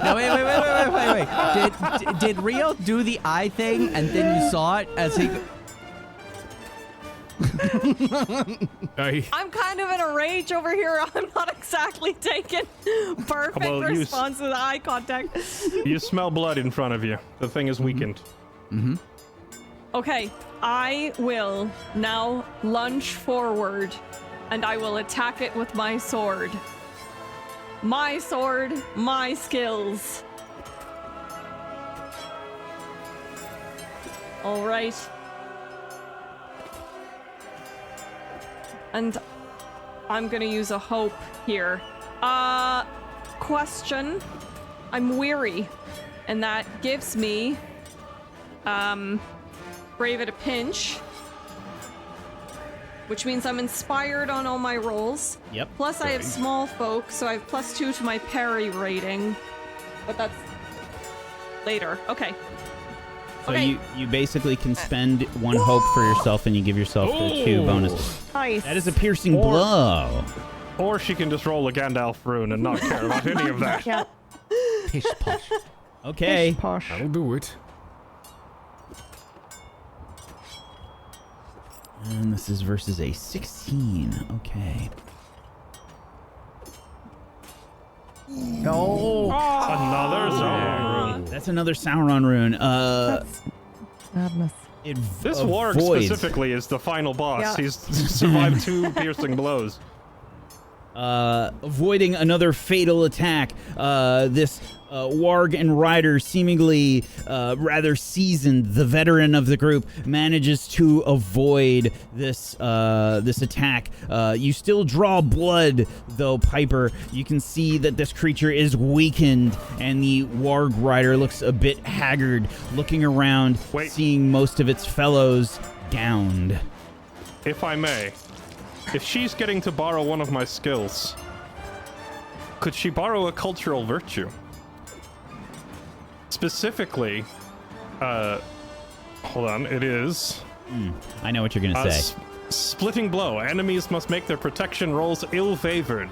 No, wait. Did Rio do the eye thing and then you saw it as he... I'm kind of in a rage over here. I'm not exactly taking perfect Well, response to the eye contact. You smell blood in front of you. The thing is weakened. Mm-hmm. Okay, I will now lunge forward and I will attack it with my sword. My sword, my skills. All right. And I'm gonna use a hope here. Question. I'm weary, and that gives me, brave at a pinch, which means I'm inspired on all my rolls. Yep. Plus, I have small folk, so I have +2 to my parry rating. But that's later. Okay. So Okay. you basically can spend 1 hope for yourself, and you give yourself the 2 bonuses. Nice. That is a piercing blow. Or she can just roll a Gandalf rune and not care about any of that. Yeah. Pish posh. Okay. Posh. That'll do it. And this is versus a 16. Okay. No. Another Sauron rune. That's another Sauron rune. That's madness. It This warg avoids, specifically is the final boss. Yeah. He's survived 2 piercing blows. avoiding another fatal attack. This warg and rider, seemingly rather seasoned, the veteran of the group, manages to avoid this attack. You still draw blood, though, Piper. You can see that this creature is weakened, and the warg rider looks a bit haggard, looking around, seeing most of its fellows downed. If I may, if she's getting to borrow one of my skills, could she borrow a cultural virtue? Specifically, hold on, it is... I know what you're going to say. Splitting blow. Enemies must make their protection rolls ill-favored,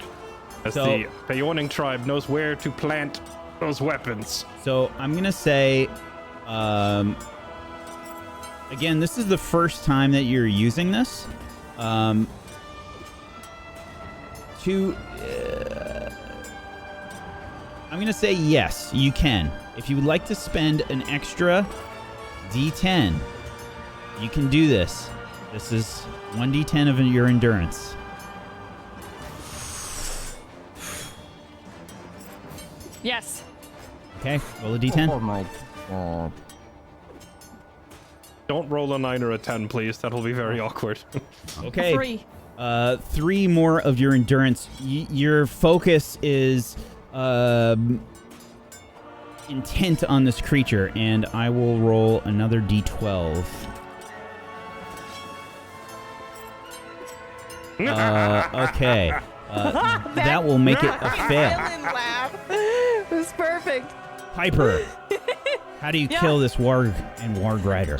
as the Beoning tribe knows where to plant those weapons. So I'm going to say, again, this is the first time that you're using this. I'm going to say yes, you can. If you would like to spend an extra D10, you can do this. This is 1d10 of your endurance. Yes. Okay, roll a D10. Oh my god. Don't roll a 9 or a 10, please. That'll be very awkward. Okay. 3. 3 more of your endurance. Your focus is intent on this creature, and I will roll another d12. Okay. That will make it a fail. Laugh. It was perfect. Piper, how do you kill this warg and warg rider?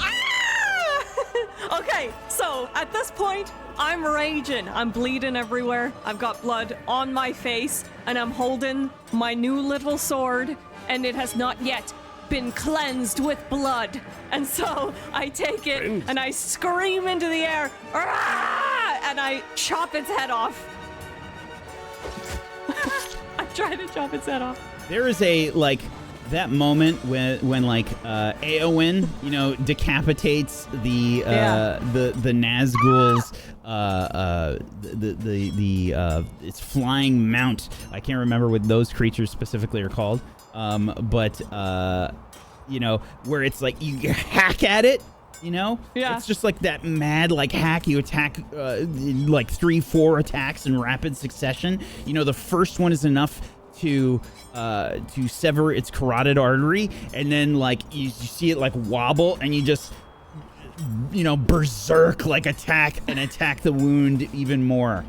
Okay, so at this point, I'm raging. I'm bleeding everywhere. I've got blood on my face, and I'm holding my new little sword, and it has not yet been cleansed with blood. And so I take it and I scream into the air, "Arrgh!" and I chop its head off. I'm trying to chop its head off. There is a, like, that moment when Eowyn, decapitates the Nazgul's its flying mount. I can't remember what those creatures specifically are called. But where it's like you hack at it, Yeah. It's just like that mad, like, hack. You attack like 3-4 attacks in rapid succession. The first one is enough to sever its carotid artery, and then like you see it like wobble, and you just berserk, like attack the wound even more,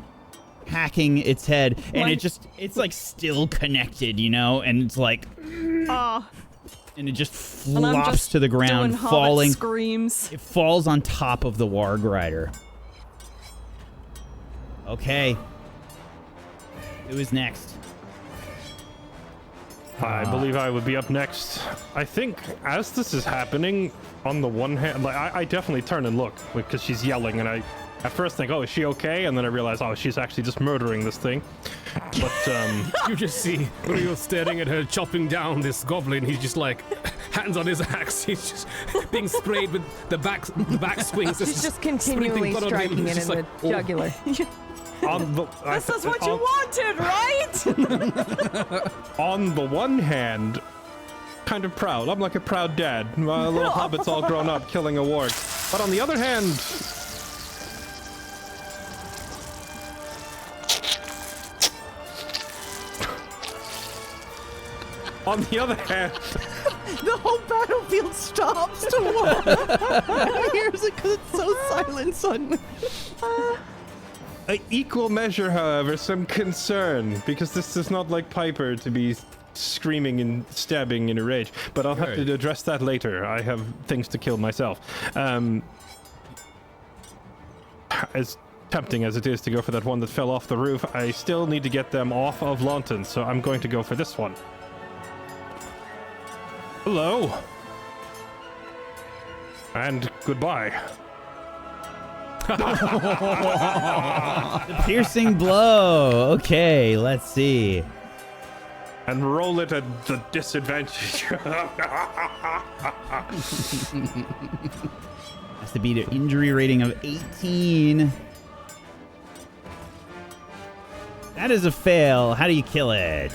hacking its head, and it's like still connected, and it's like and it just flops to the ground, falling. Screams. It falls on top of the warg rider. Okay, who is next? I believe I would be up next. I think as this is happening, on the one hand, like I definitely turn and look because she's yelling, and I at first think, oh, is she okay? And then I realize, oh, she's actually just murdering this thing. But you just see when you're staring at her chopping down this goblin, he's just like hands on his axe. He's just being sprayed with the back swings. She's just continually striking it in the jugular. This is what you wanted, right? On the one hand, kind of proud. I'm like a proud dad. My little hobbit's all grown up killing a warg. But on the other hand, the whole battlefield stops to watch. Here's it because it's so silent suddenly. equal measure, however, some concern, because this is not like Piper to be screaming and stabbing in a rage. But I'll have to address that later. I have things to kill myself. As tempting as it is to go for that one that fell off the roof, I still need to get them off of Lawton, so I'm going to go for this one. Hello. And goodbye. The piercing blow. Okay, let's see. And roll it at the disadvantage. Has to beat an injury rating of 18. That is a fail. How do you kill it?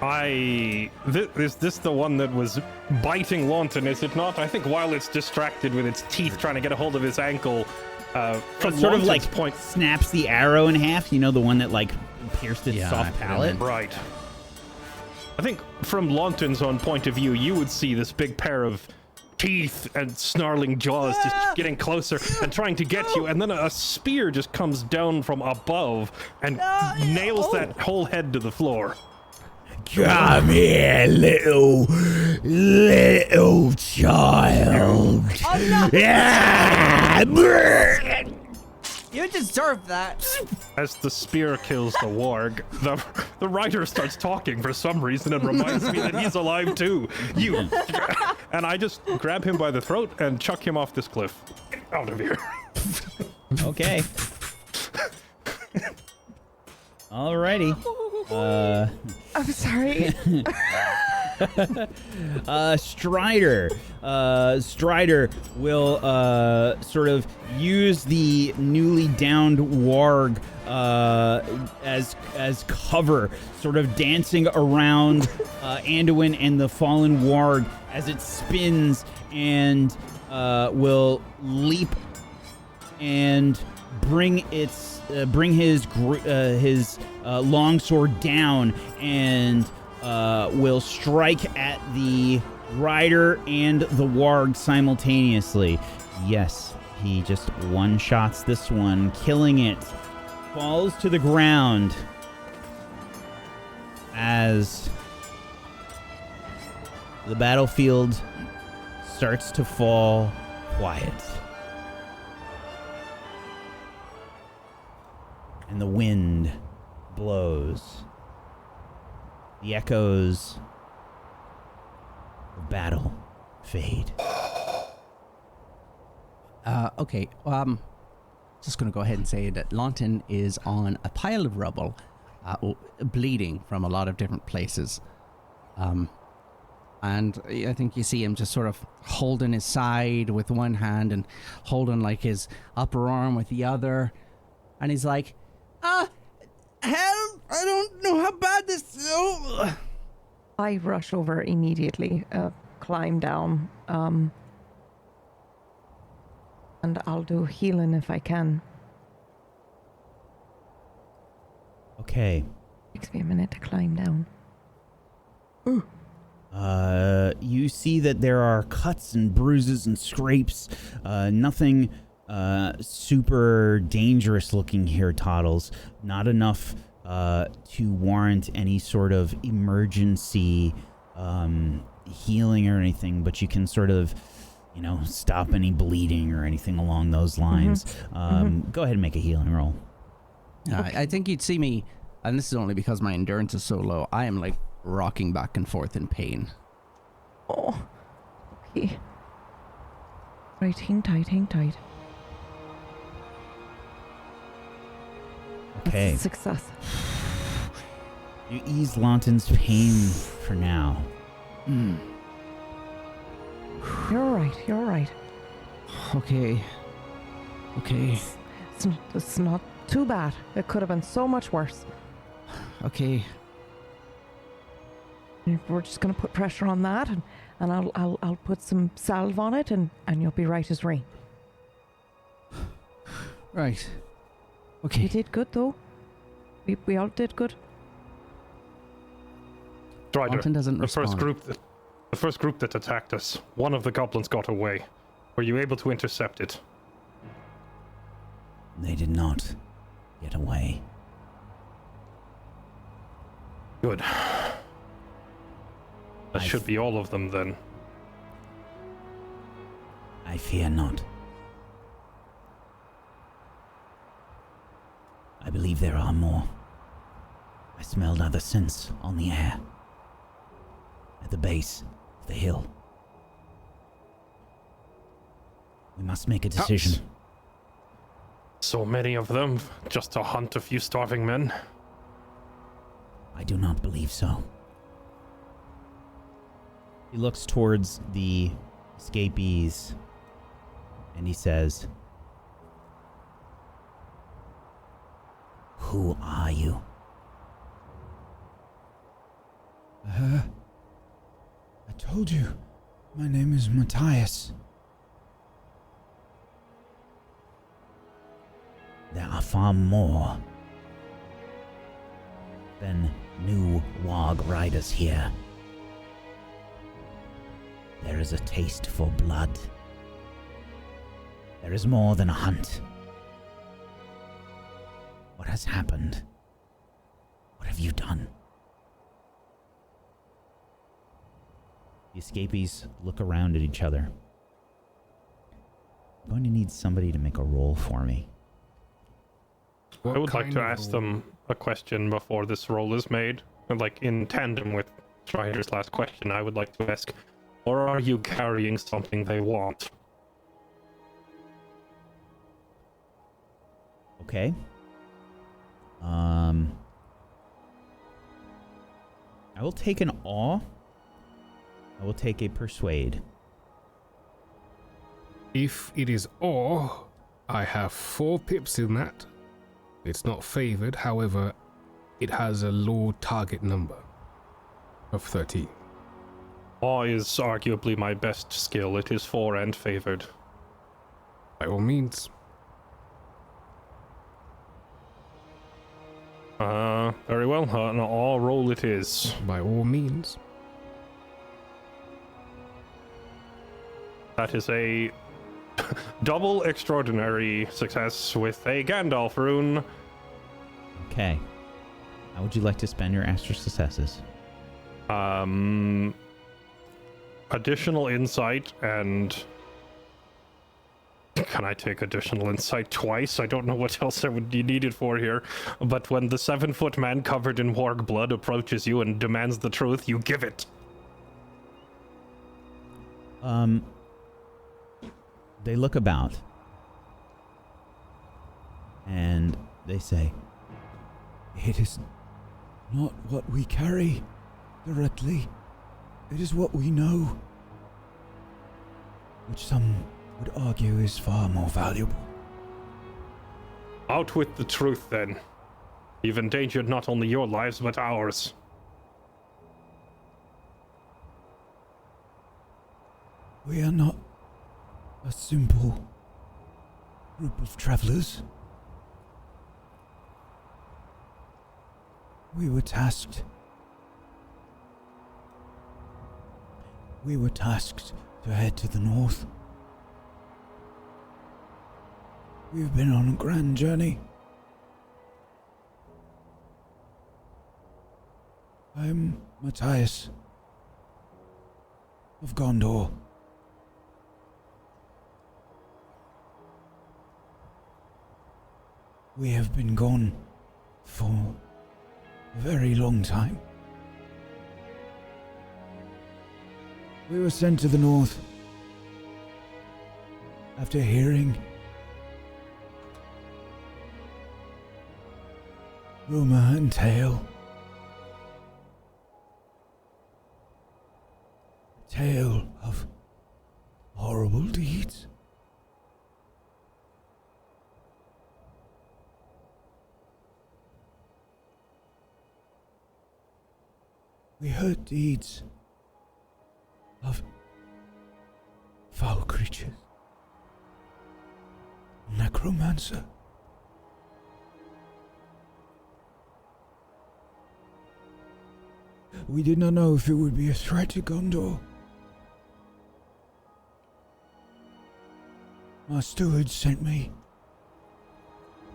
Is this the one that was biting Lawton, is it not? I think while it's distracted with its teeth trying to get a hold of his ankle, from sort of like point, snaps the arrow in half. You know, the one that like pierced its soft palate. Right. I think from Lawton's own point of view, you would see this big pair of teeth and snarling jaws just getting closer and trying to get you, and then a spear just comes down from above and nails that whole head to the floor. Come here, little child. Oh, no. You deserve that. As the spear kills the warg, the writer starts talking for some reason and reminds me that he's alive too. And I just grab him by the throat and chuck him off this cliff. Get out of here. Okay. Alrighty. I'm sorry. Strider will sort of use the newly downed warg as cover, sort of dancing around Anduin and the fallen warg as it spins, and will leap and bring his longsword down, and will strike at the rider and the warg simultaneously. Yes, he just one-shots this one, killing it. Falls to the ground as the battlefield starts to fall quiet. And the wind blows. The echoes of battle fade. Okay. Just gonna go ahead and say that Lawton is on a pile of rubble, bleeding from a lot of different places. And I think you see him just sort of holding his side with one hand and holding like his upper arm with the other. And he's like, help! I don't know how bad this is. Oh. I rush over immediately, climb down, and I'll do healing if I can. Okay. Takes me a minute to climb down. You see that there are cuts and bruises and scrapes. Nothing super dangerous looking here, Toddles. Not enough to warrant any sort of emergency healing or anything, but you can sort of, stop any bleeding or anything along those lines. Go ahead and make a healing roll. Okay. I think you'd see me, and this is only because my endurance is so low, I am like rocking back and forth in pain. Oh, okay. Right, hang tight, hang tight. Okay. That's a success. You ease Lawton's pain for now. You're all right, you're all right. Okay. It's not too bad. It could have been so much worse. Okay. We're just gonna put pressure on that, and I'll put some salve on it, and you'll be right as rain. Right. Okay. We did good though. We all did good. Strider, Lawton doesn't the respond. first group that attacked us, one of the goblins got away. Were you able to intercept it? They did not. get away. Good. That should be all of them then. I fear not. I believe there are more. I smelled other scents on the air. At the base of the hill. We must make a decision. So many of them, just to hunt a few starving men? I do not believe so. He looks towards the escapees and he says, "Who are you?" I told you. My name is Matthias. There are far more than new warg riders here. There is a taste for blood. There is more than a hunt. What has happened? What have you done? The escapees look around at each other. I'm going to need somebody to make a roll for me. I would like to ask them a question before this roll is made. And like in tandem with Strider's last question, I would like to ask, or are you carrying something they want? Okay. I will take an awe. I will take a persuade. If it is awe, I have 4 pips in that. It's not favored, however, it has a low target number of 13. Awe is arguably my best skill. It is 4 and favored. By all means. Very well. An awe roll it is. By all means. That is a double extraordinary success with a Gandalf rune. Okay. How would you like to spend your extra successes? Additional insight and... Can I take additional insight twice? I don't know what else I would be needed for here. But when the 7-foot man covered in warg blood approaches you and demands the truth, you give it. They look about. And they say, It is not what we carry directly. It is what we know. Which some would argue is far more valuable. Out with the truth, then. You've endangered not only your lives, but ours. We are not a simple group of travelers. We were tasked to head to the north. We've been on a grand journey. I'm Matthias of Gondor. We have been gone for a very long time. We were sent to the north after hearing rumor and tale. Tale of horrible deeds. We heard deeds of foul creatures, necromancer. We did not know if it would be a threat to Gondor. My steward sent me,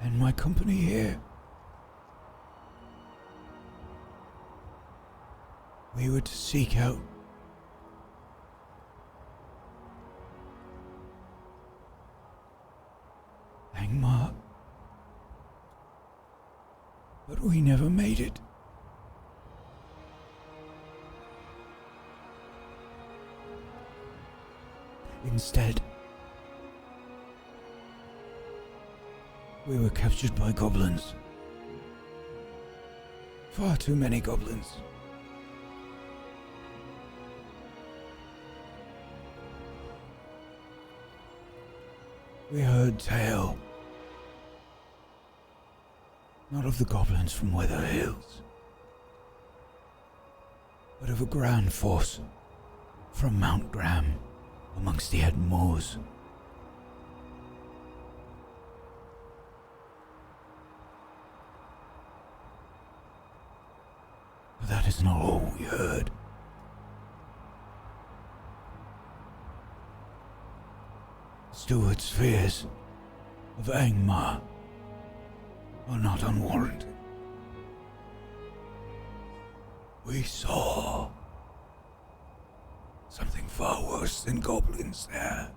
and my company here. We were to seek out Angmar, but we never made it. Instead, we were captured by goblins. Far too many goblins. We heard tale, not of the goblins from Weather Hills, but of a grand force from Mount Graham amongst the Ed Moors. But that is not all we heard. Stuart's fears of Angmar are not unwarranted. We saw something far worse than goblins there.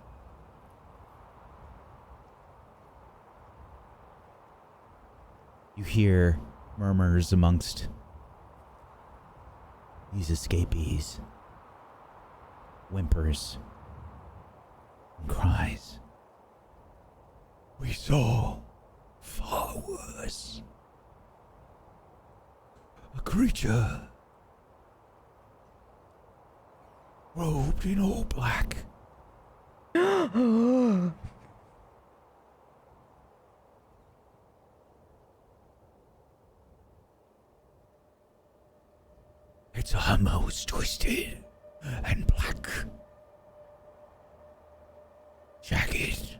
You hear murmurs amongst these escapees, whimpers, and cries. We saw far worse. A creature robed in all black. Its armor was twisted and black. Jagged.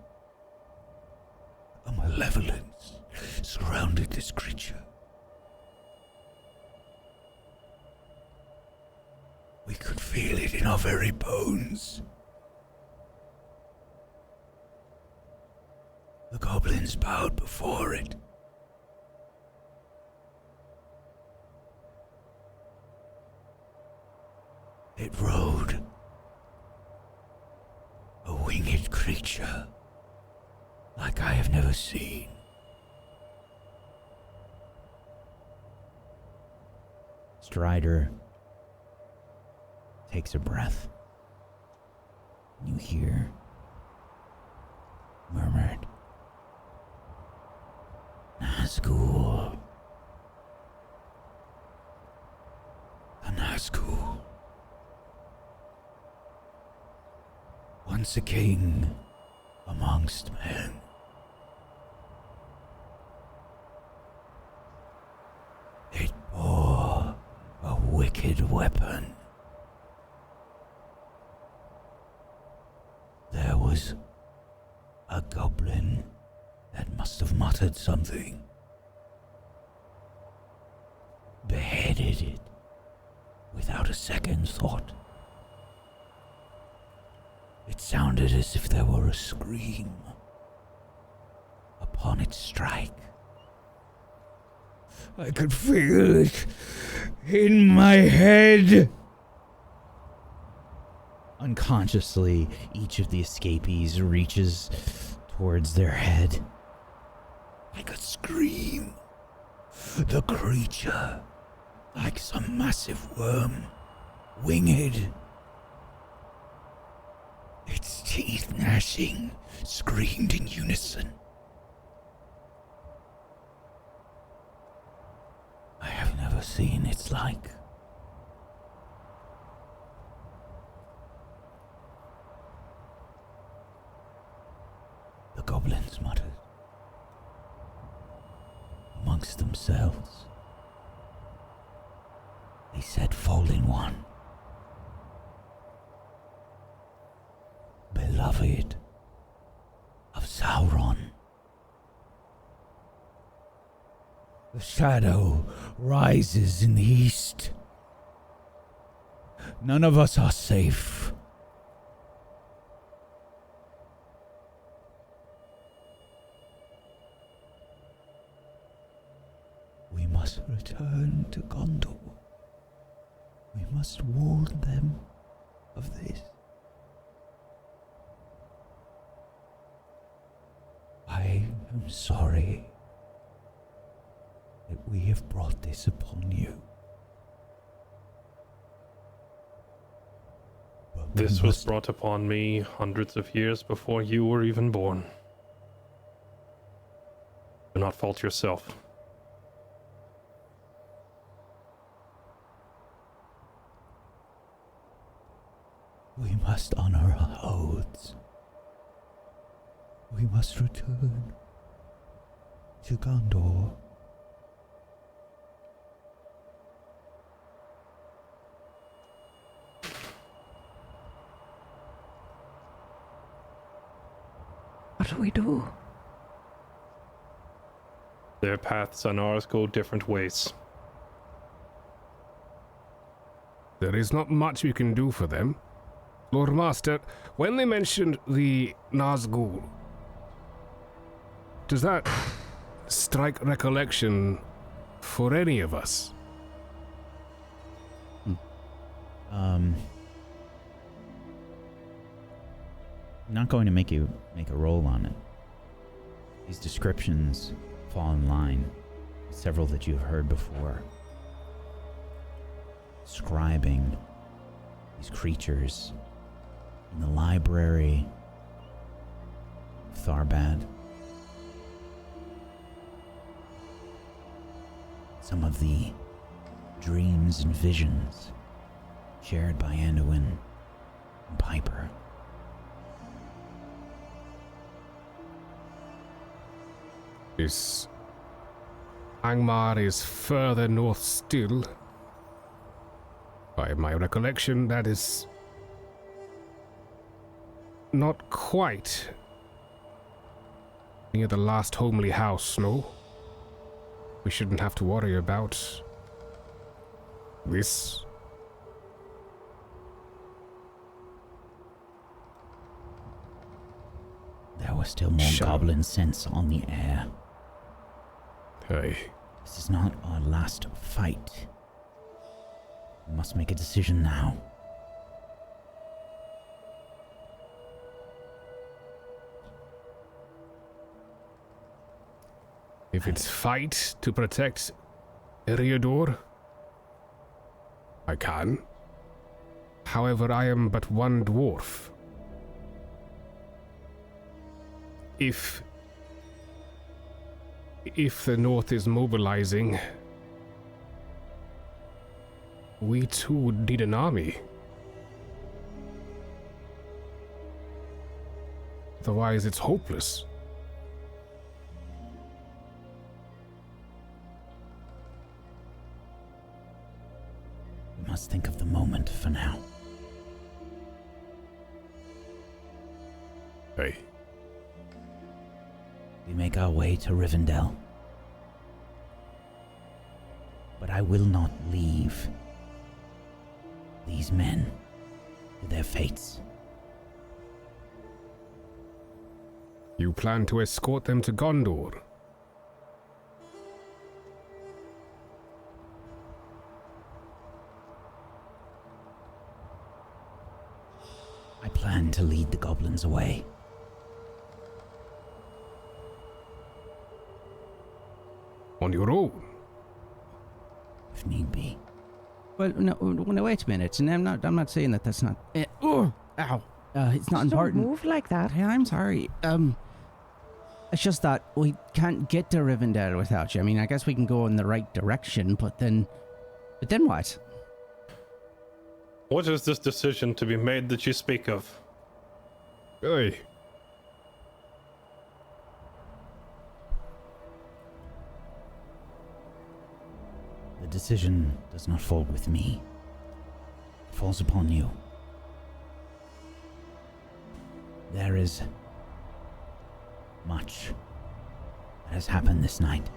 A malevolence surrounded this creature. We could feel it in our very bones. The goblins bowed before it. It rode, a winged creature like I have never seen. Strider takes a breath. You hear murmured, Nazgul. A Nazgul. Once a king amongst men. It bore a wicked weapon. There was a goblin that must have muttered something. Beheaded it without a second thought. It sounded as if there were a scream upon its strike. I could feel it in my head. Unconsciously, each of the escapees reaches towards their head. I could scream. The creature, like some massive worm, winged. Its teeth gnashing, screamed in unison. I have never seen its like. The goblins muttered amongst themselves. They said, Fallen One, beloved of Sauron. The shadow rises in the east. None of us are safe. must return to Gondor. We must warn them of this. I am sorry that we have brought this upon you. But we This was must- brought upon me hundreds of years before you were even born. Do not fault yourself. We must honor our oaths. We must return to Gondor. What do we do? Their paths and ours go different ways. There is not much we can do for them. Loremaster, when they mentioned the Nazgul, does that strike recollection for any of us? I'm not going to make you make a roll on it. These descriptions fall in line with several that you've heard before, describing these creatures in the library of Tharbad. Some of the dreams and visions shared by Anduin and Piper. This Angmar is further north still. By my recollection, that is not quite near the last homely house, no? We shouldn't have to worry about this. There were still more Shut up. goblin scents on the air. Hey, This is not our last fight. We must make a decision now. if it's fight to protect Eriador, I can. However, I am but one dwarf. If the North is mobilizing, we too would need an army. Otherwise, it's hopeless. We must think of the moment for now. Hey, We make our way to Rivendell. But I will not leave these men to their fates. you plan to escort them to Gondor? I plan to lead the goblins away. On your own? If need be. Well, no, wait a minute. And I'm not saying that that's not. Ow! It's not Just don't important. move like that. Yeah, I'm sorry. It's just that we can't get to Rivendell without you. I mean, I guess we can go in the right direction, but then what? What is this decision to be made that you speak of? Hey, The decision does not fall with me. It falls upon you. There is much that has happened this night.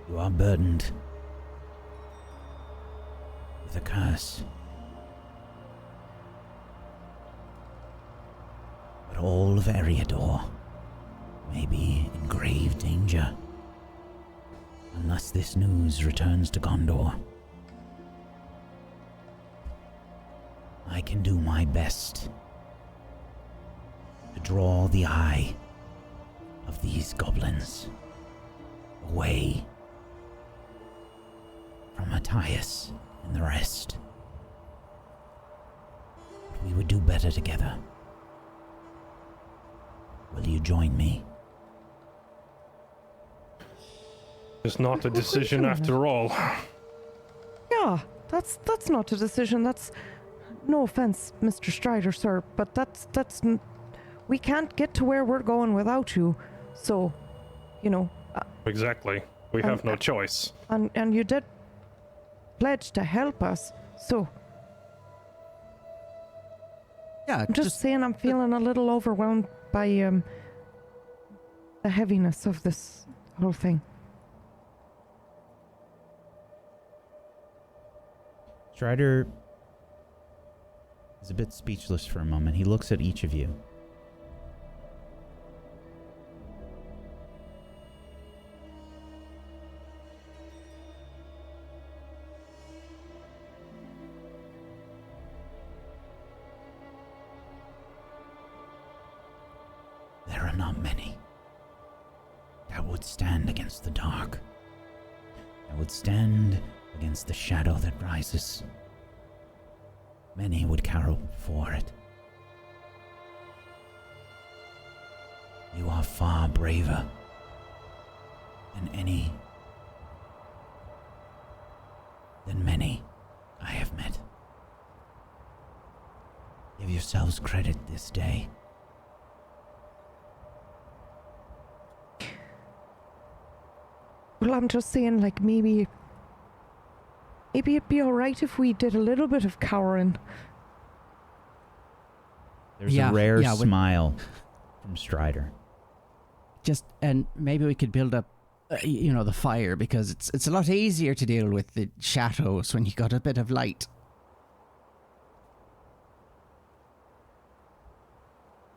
You are burdened with a curse. But all of Eriador may be in grave danger. Unless this news returns to Gondor, I can do my best to draw the eye of these goblins away from Matthias and the rest. But we would do better together. Will you join me? It's not a decision after all. Yeah, that's not a decision. That's no offense, Mr. Strider, sir, but we can't get to where we're going without you. So, you know. Exactly. We have no choice. And you did pledge to help us. So. Yeah, I'm just saying I'm feeling a little overwhelmed by the heaviness of this whole thing. Strider is a bit speechless for a moment. He looks at each of you. There are not many that would stand against the dark, that would stand against the shadow that rises. Many would cower before it. You are far braver than many I have met. Give yourselves credit this day. Well, I'm just saying, like, maybe it'd be alright if we did a little bit of cowering. There's a rare smile from Strider. And maybe we could build up, the fire, because it's a lot easier to deal with the shadows when you got a bit of light.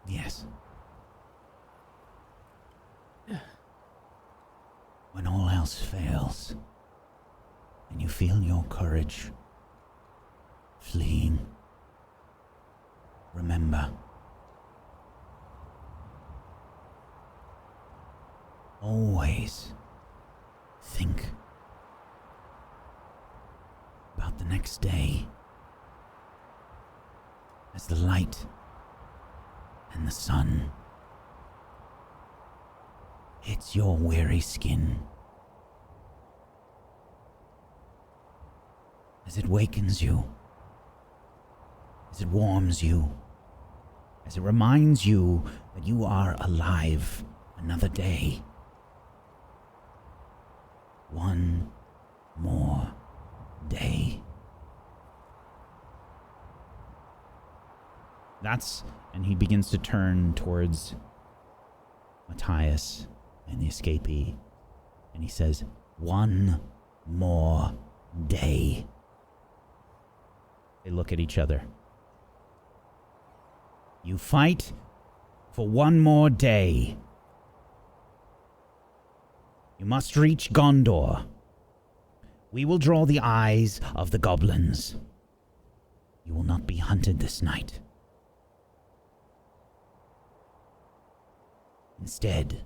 Yes. When all else fails, and you feel your courage fleeing, remember, always think about the next day as the light and the sun hits your weary skin, as it wakens you, as it warms you, as it reminds you that you are alive another day. One more day. And he begins to turn towards Matthias and the escapee, and he says, one more day. They look at each other. You fight for one more day. You must reach Gondor. We will draw the eyes of the goblins. You will not be hunted this night. Instead,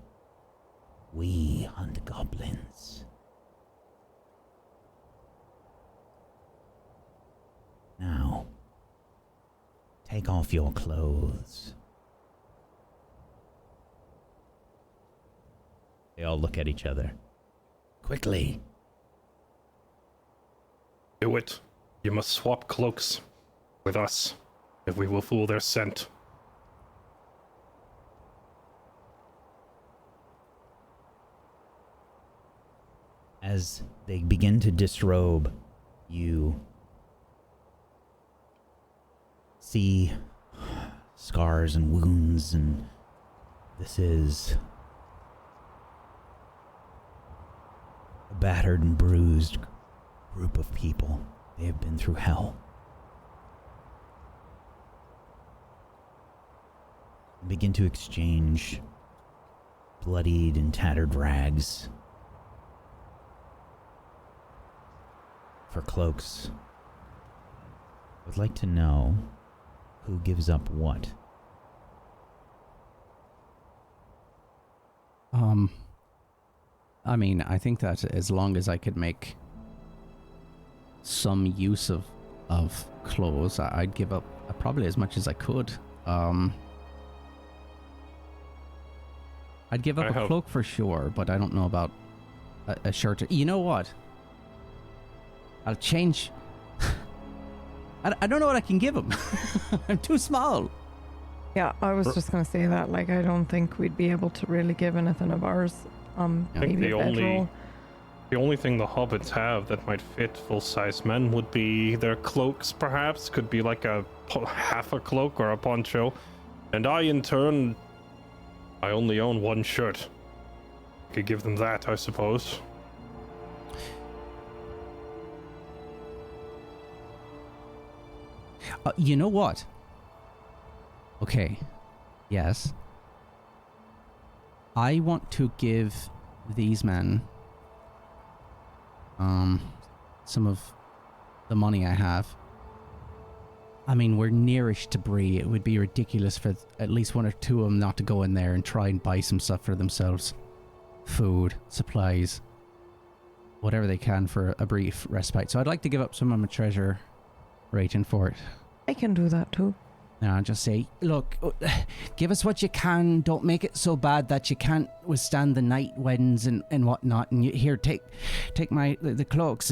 we hunt goblins. Now, take off your clothes. They all look at each other. Quickly. Do it. You must swap cloaks with us, if we will fool their scent. As they begin to disrobe, you see scars and wounds, and this is a battered and bruised group of people. They have been through hell. And begin to exchange bloodied and tattered rags. for cloaks. I would like to know who gives up what. I mean, I think that as long as I could make some use of clothes, I'd give up probably as much as I could. I'd give up a cloak for sure, but I don't know about a shirt. You know what? I'll change. I don't know what I can give him. I'm too small. Yeah, I was just gonna say that. Like, I don't think we'd be able to really give anything of ours. I think maybe the a bedroll. only thing the hobbits have that might fit full-size men would be their cloaks, perhaps. Could be like half a cloak or a poncho. And I, in turn, I only own one shirt. Could give them that, I suppose. You know what? Okay. Yes. I want to give these men some of the money I have. I mean, we're nearish to Bree. It would be ridiculous for at least one or two of them not to go in there and try and buy some stuff for themselves. Food, supplies, whatever they can for a brief respite. So I'd like to give up some of my treasure rating for it. I can do that too. Now I'll just say, look, give us what you can. Don't make it so bad that you can't withstand the night winds and whatnot. And here, take the cloaks.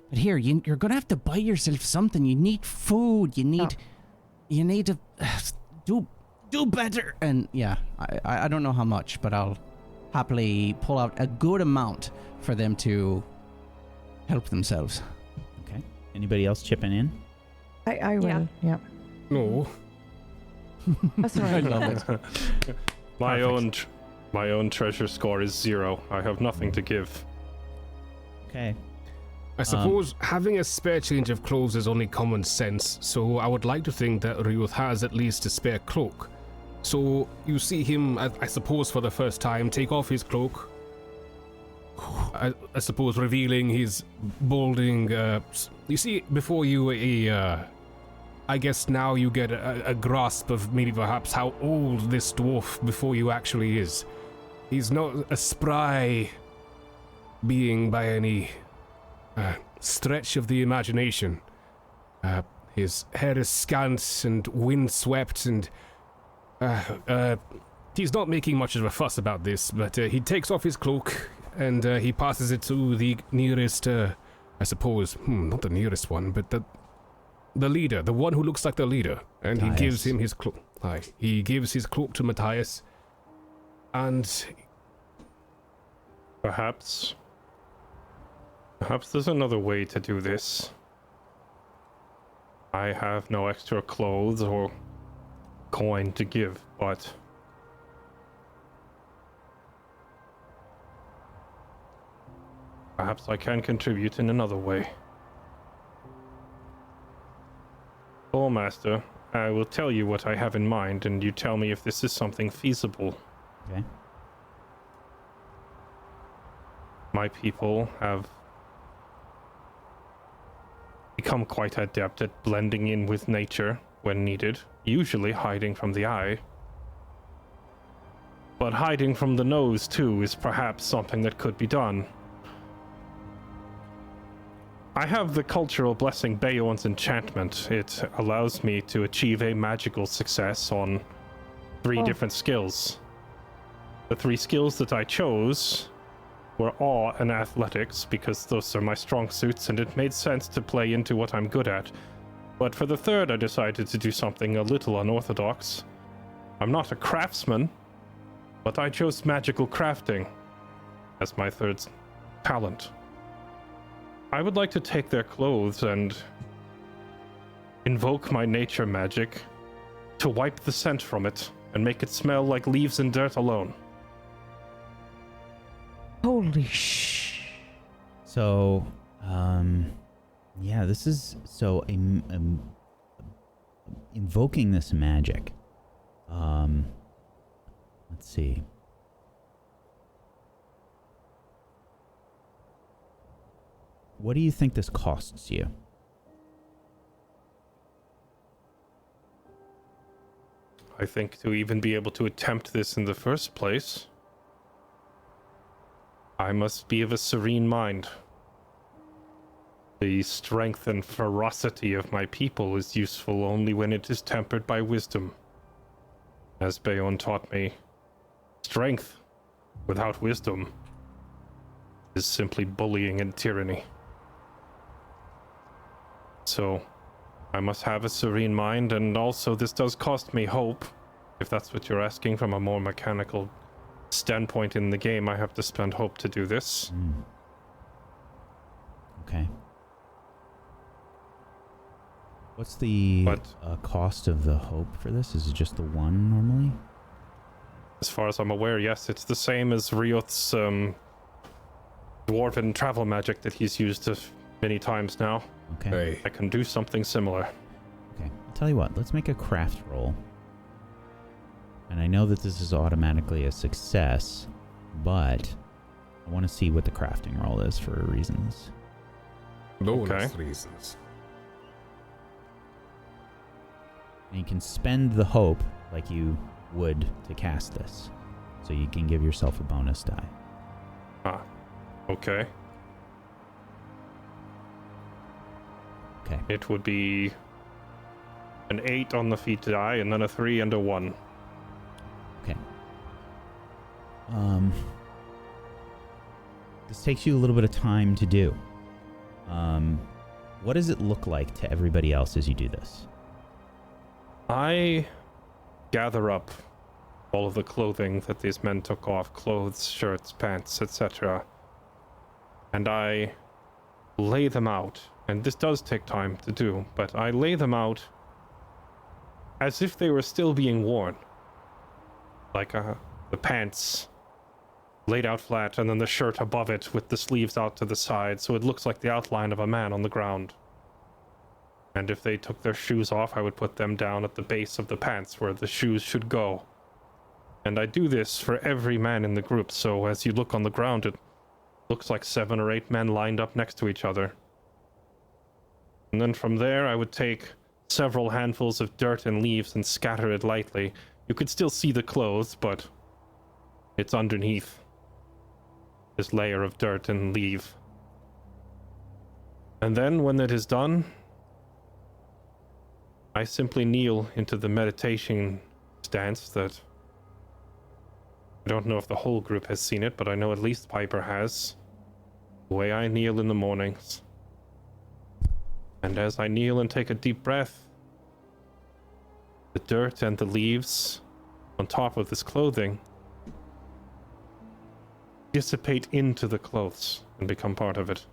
But here, you're gonna have to buy yourself something. You need food. You need to do better. And yeah, I don't know how much, but I'll happily pull out a good amount for them to help themselves. Okay. Anybody else chipping in? I will. Yeah. No. That's all right. I love it. My own treasure score is 0. I have nothing to give. Okay. I suppose having a spare change of clothes is only common sense, so I would like to think that Ryuth has at least a spare cloak. So you see him, I suppose for the first time, take off his cloak, I suppose revealing his balding, you see before you I guess now you get a grasp of maybe perhaps how old this dwarf before you actually is. He's not a spry being by any stretch of the imagination. His hair is scant and windswept, and he's not making much of a fuss about this, but he takes off his cloak and he passes it to the nearest, I suppose, not the nearest one, but the leader, the one who looks like the leader, and Matthias. he gives him his cloak. He gives his cloak to Matthias, and Perhaps there's another way to do this. I have no extra clothes or coin to give, but perhaps I can contribute in another way. Loremaster, I will tell you what I have in mind, and you tell me if this is something feasible. Okay. My people have become quite adept at blending in with nature when needed, usually hiding from the eye. But hiding from the nose, too, is perhaps something that could be done. I have the cultural blessing Beorn's enchantment. It allows me to achieve a magical success on 3 different skills. The 3 skills that I chose were awe and athletics, because those are my strong suits, and it made sense to play into what I'm good at. But for the 3rd, I decided to do something a little unorthodox. I'm not a craftsman, but I chose magical crafting as my 3rd talent. I would like to take their clothes and invoke my nature magic to wipe the scent from it and make it smell like leaves and dirt alone. Holy shh. So, yeah, this is so invoking this magic. Let's see. what do you think this costs you? I think to even be able to attempt this in the first place, I must be of a serene mind. The strength and ferocity of my people is useful only when it is tempered by wisdom. As Bayon taught me, strength without wisdom is simply bullying and tyranny. So, I must have a serene mind, and also this does cost me hope. If that's what you're asking from a more mechanical standpoint in the game, I have to spend hope to do this. Okay. What's the cost of the hope for this? Is it just the one normally? As far as I'm aware, yes, it's the same as Rioth's dwarven travel magic that he's used many times now. Okay. Hey. I can do something similar. Okay. I'll tell you what, let's make a craft roll. And I know that this is automatically a success, but I want to see what the crafting roll is for reasons. Bonus Okay. reasons. And you can spend the hope like you would to cast this. So you can give yourself a bonus die. Okay. Okay. It would be an 8 on the feat die, and then a 3 and a 1. Okay. This takes you a little bit of time to do. What does it look like to everybody else as you do this? I gather up all of the clothing that these men took off, clothes, shirts, pants, etc. And I lay them out. And this does take time to do, but I lay them out as if they were still being worn. Like the pants laid out flat, and then the shirt above it with the sleeves out to the side, so it looks like the outline of a man on the ground. And if they took their shoes off, I would put them down at the base of the pants where the shoes should go. And I do this for every man in the group, so as you look on the ground, it looks like 7 or 8 men lined up next to each other. And then from there, I would take several handfuls of dirt and leaves and scatter it lightly. You could still see the clothes, but it's underneath this layer of dirt and leaf. And then, when it is done, I simply kneel into the meditation stance that... I don't know if the whole group has seen it, but I know at least Piper has. The way I kneel in the mornings. And as I kneel and take a deep breath, the dirt and the leaves on top of this clothing dissipate into the clothes and become part of it.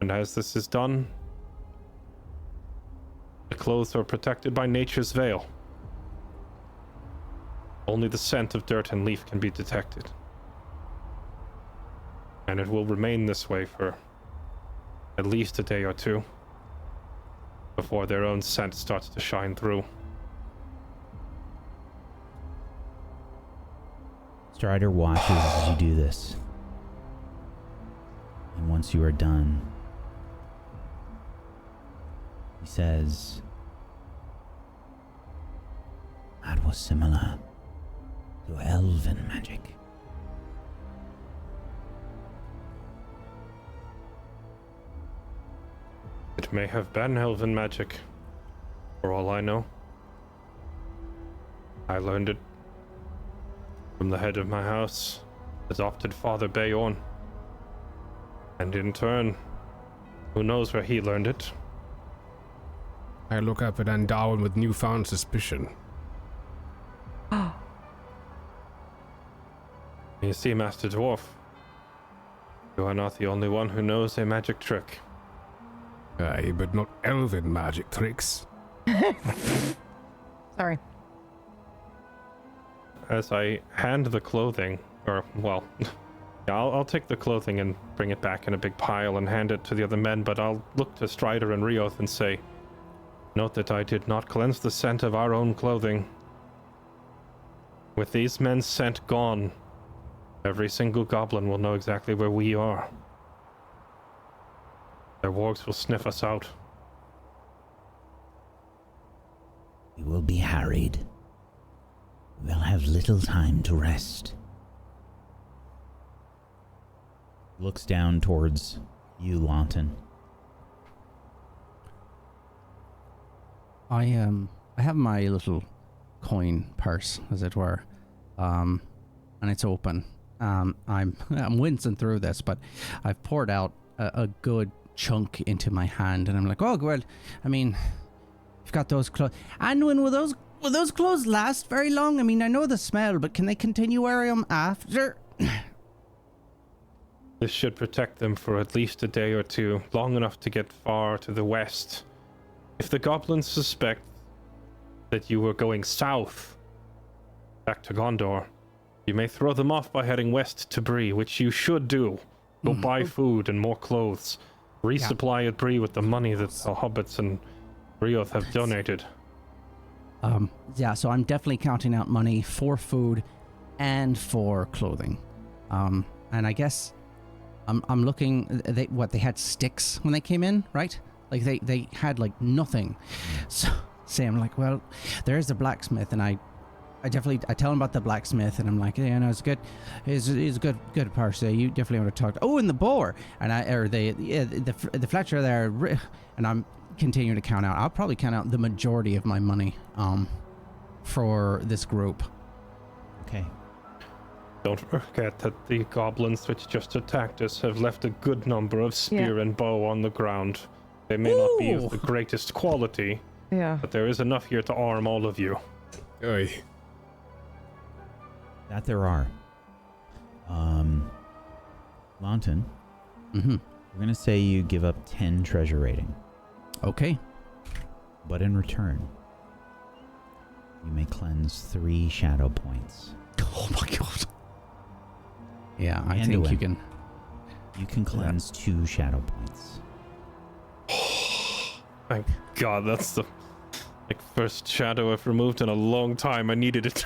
And as this is done, the clothes are protected by nature's veil. Only the scent of dirt and leaf can be detected. And it will remain this way for at least a day or two before their own scent starts to shine through. Strider watches as you do this. And once you are done, he says, "That was similar to elven magic." It may have been elven magic, for all I know. I learned it from the head of my house, adopted Father Bayon. And in turn, who knows where he learned it? I look up at Andarwin with newfound suspicion. You see, Master Dwarf, you are not the only one who knows a magic trick. Aye, but not elven magic tricks. Sorry. As I hand the clothing, or, well, yeah, I'll take the clothing and bring it back in a big pile and hand it to the other men, but I'll look to Strider and Rioth and say, "Note that I did not cleanse the scent of our own clothing. With these men's scent gone, Every single goblin will know exactly where we are. Their wargs will sniff us out. We will be harried. We'll have little time to rest. Looks down towards you, Lawton. I have my little coin purse, as it were, and it's open. I'm wincing through this, but I've poured out a good chunk into my hand, and I'm like, oh well, I mean, you've got those clothes. And when will those clothes last very long? I mean, I know the smell, but can they continue wearing them after? This should protect them for at least a day or two, long enough to get far to the west. If the goblins suspect that you were going south, back to Gondor, you may throw them off by heading west to Bree, which you should do. Go buy food and more clothes. Resupply at Bree with the money that the hobbits and Rioth have donated. Yeah, so I'm definitely counting out money for food and for clothing. And I guess I'm looking, they had sticks when they came in, right? Like they had like nothing. So I'm like, well, there's the blacksmith, and I tell him about the blacksmith, and I'm like, yeah, no, it's good. He's a good person. You definitely want to talk to. Oh, and the boar, and the Fletcher there, and I'm continuing to count out. I'll probably count out the majority of my money, for this group. Okay. Don't forget that the goblins which just attacked us have left a good number of spear and bow on the ground. They may not be of the greatest quality, but there is enough here to arm all of you. Oy. That there are. Lawton. Mm-hmm. We're gonna say you give up 10 treasure rating. Okay. But in return, you may cleanse 3 shadow points. Oh my god. Yeah, I think you can. You can cleanse 2 shadow points. Thank God, that's the first shadow I've removed in a long time. I needed it.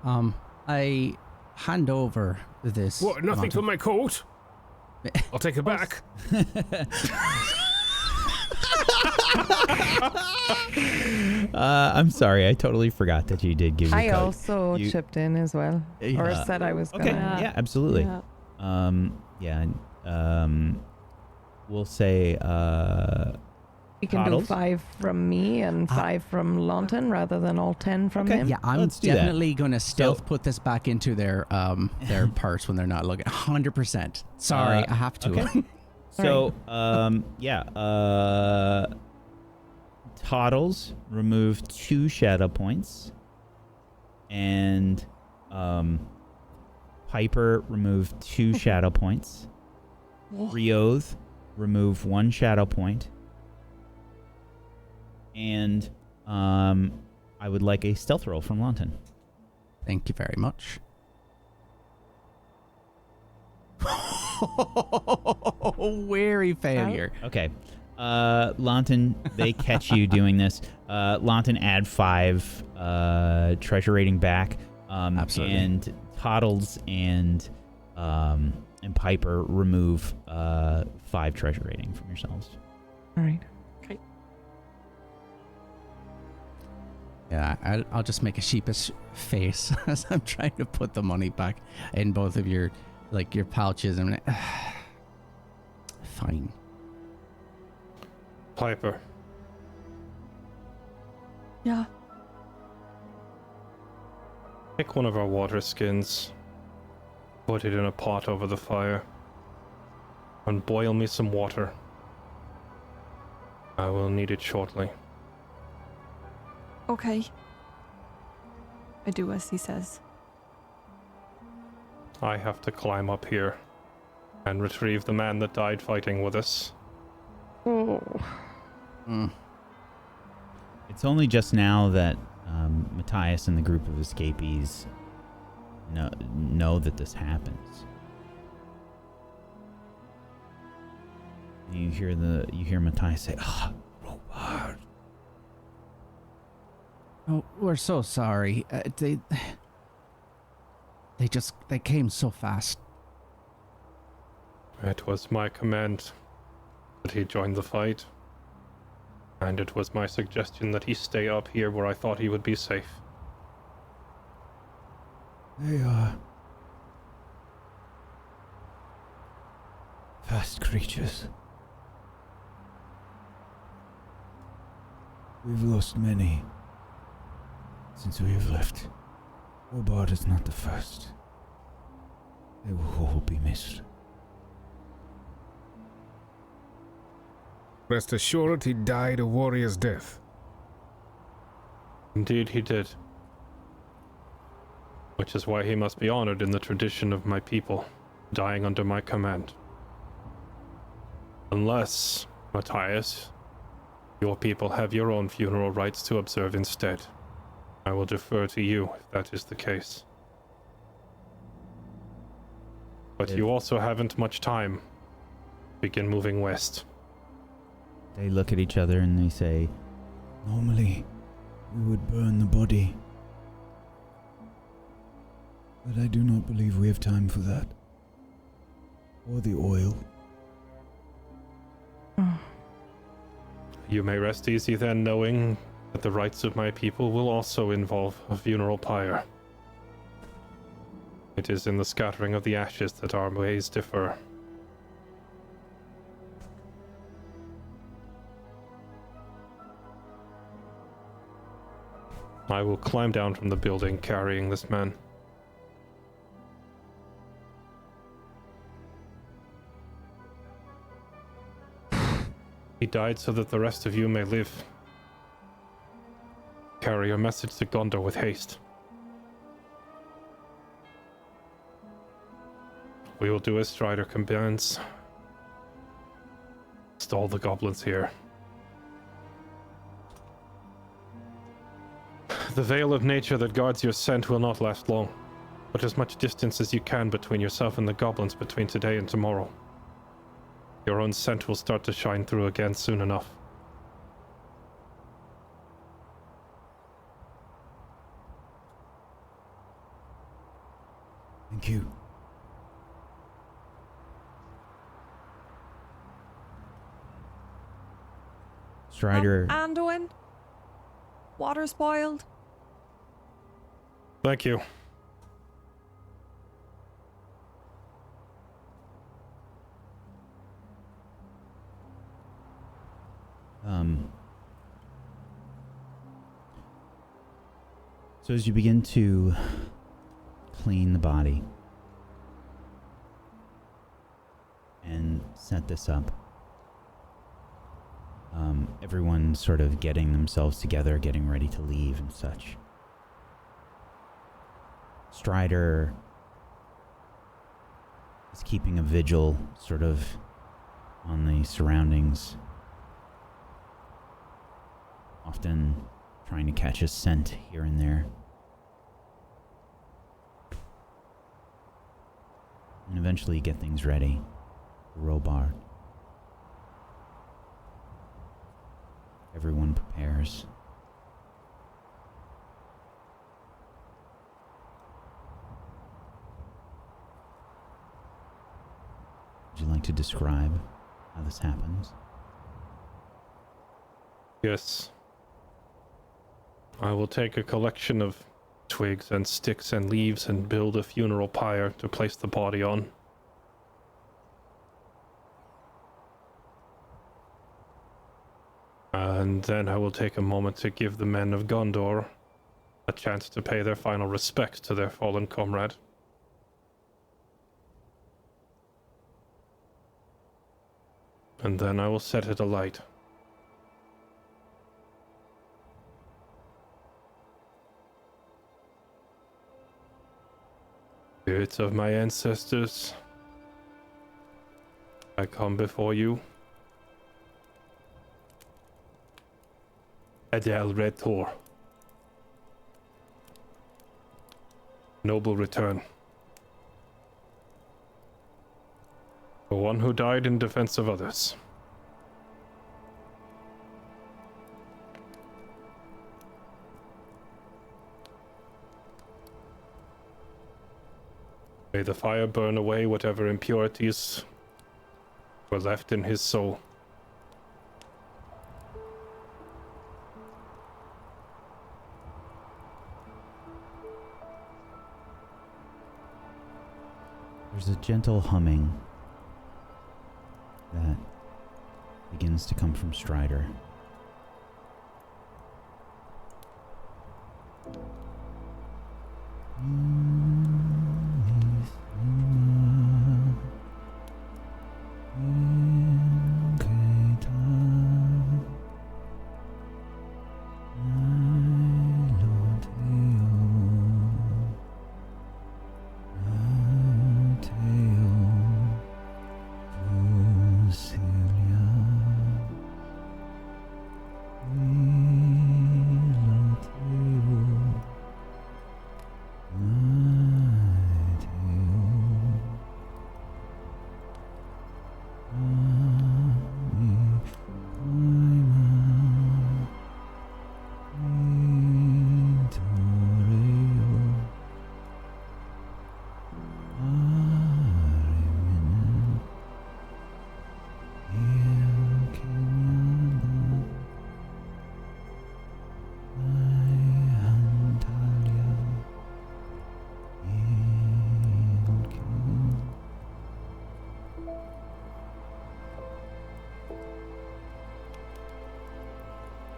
I hand over this. What? Nothing for my coat? I'll take it back. I'm sorry, I totally forgot that you did give your I coat. also chipped in as well, or said I was gonna. Okay, yeah, absolutely. We'll say You can do Bottles? 5 from me and 5 from Lawton rather than all 10 from him. Yeah, I'm Let's do that. definitely gonna stealth put this back into their purse when they're not looking. 100%. Sorry, I have to. Okay. So, Toddles remove 2 shadow points, and Piper remove 2 shadow points. Rioth remove 1 shadow point, and I would like a stealth roll from Lawton. Thank you very much. Wary failure. Okay. Lawton, they catch you doing this. Lawton, add 5 treasure rating back. Absolutely. And Toddles and Piper remove 5 treasure rating from yourselves. All right. Yeah, I'll just make a sheepish face as I'm trying to put the money back in both of your pouches. I'm like, fine. Piper, Yeah. take one of our water skins, put it in a pot over the fire, and boil me some water. I will need it shortly. Okay. I do as he says. I have to climb up here and retrieve the man that died fighting with us. Oh. It's only just now that Matthias and the group of escapees know that this happens. You hear Matthias say, Robert. Oh, we're so sorry. They came so fast. It was my command that he join the fight. And it was my suggestion that he stay up here where I thought he would be safe. They are fast creatures. We've lost many since we have left. Hobart is not the first. They will all be missed. Rest assured, he died a warrior's death. Indeed he did. Which is why he must be honored in the tradition of my people, dying under my command. Unless, Matthias, your people have your own funeral rites to observe instead. I will defer to you if that is the case. But you also haven't much time. Begin moving west. They look at each other and they say, Normally, we would burn the body. But I do not believe we have time for that. Or the oil. You may rest easy then, knowing that the rites of my people will also involve a funeral pyre. It is in the scattering of the ashes that our ways differ. I will climb down from the building carrying this man. He died so that the rest of you may live. Carry your message to Gondor with haste. We will do as Strider commands. Stall the goblins here. The veil of nature that guards your scent will not last long. Put as much distance as you can between yourself and the goblins between today and tomorrow. Your own scent will start to shine through again soon enough. Thank you. Strider. Anduin? Water's boiled. Thank you. So as you begin to clean the body and set this up, everyone's sort of getting themselves together, getting ready to leave and such. Strider is keeping a vigil sort of on the surroundings, often trying to catch a scent here and there. And eventually get things ready for Robard. Everyone prepares. Would you like to describe how this happens? Yes. I will take a collection of twigs and sticks and leaves and build a funeral pyre to place the body on. And then I will take a moment to give the men of Gondor a chance to pay their final respects to their fallen comrade. And then I will set it alight. Spirits of my ancestors, I come before you. Adel Redtor. Noble return. For one who died in defense of others. May the fire burn away whatever impurities were left in his soul. There's a gentle humming that begins to come from Strider.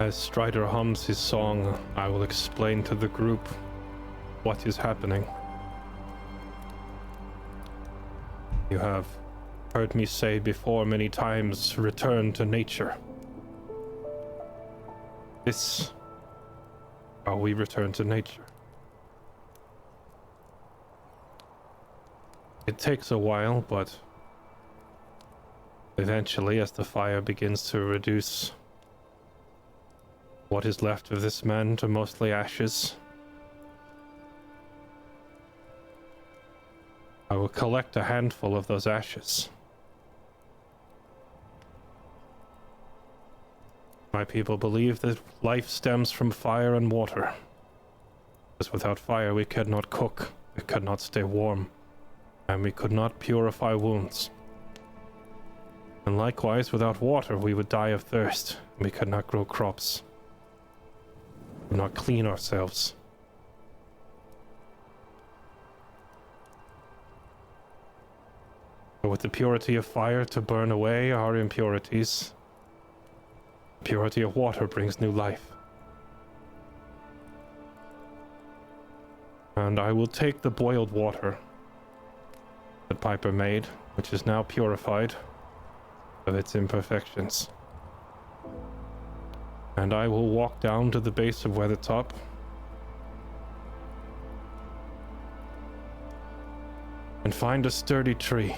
As Strider hums his song, I will explain to the group what is happening. You have heard me say before many times, return to nature. This, how we return to nature. It takes a while, but eventually, as the fire begins to reduce what is left of this man to mostly ashes, I will collect a handful of those ashes. My people believe that life stems from fire and water. Because without fire we could not cook, we could not stay warm, and we could not purify wounds. And likewise, without water we would die of thirst, and we could not grow crops. We could not clean ourselves. But with the purity of fire to burn away our impurities, purity of water brings new life. And I will take the boiled water that Piper made, which is now purified of its imperfections, and I will walk down to the base of Weathertop and find a sturdy tree.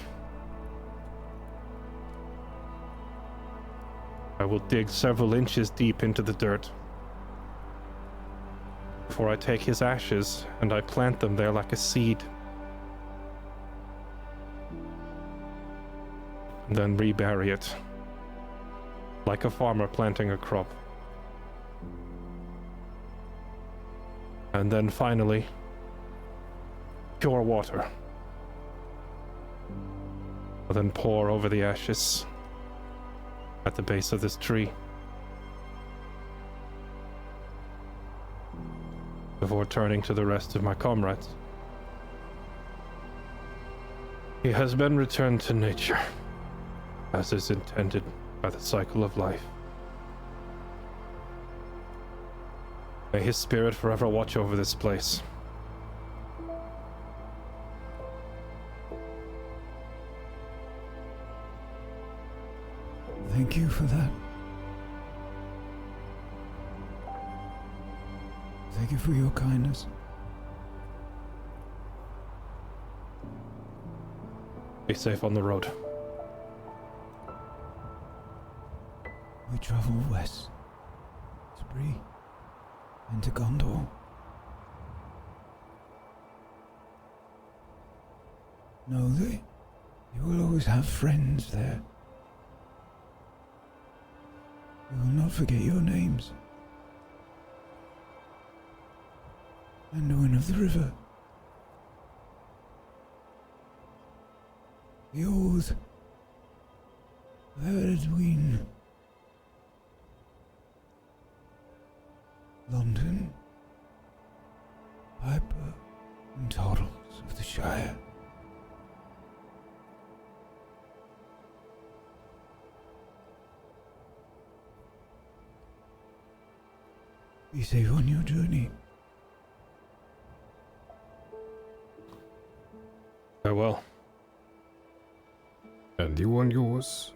I will dig several inches deep into the dirt before I take his ashes and I plant them there like a seed, and then rebury it like a farmer planting a crop. And then finally, pure water. And then pour over the ashes at the base of this tree before turning to the rest of my comrades. He has been returned to nature, as is intended by the cycle of life. May his spirit forever watch over this place. Thank you for that. Thank you for your kindness. Be safe on the road. We travel west, to Bree, and to Gondor. Know that you will always have friends there. We will not forget your names. Anduin of the River. The oath between London, Piper, and Toddles of the Shire. Be safe on your journey. Farewell. And you on yours.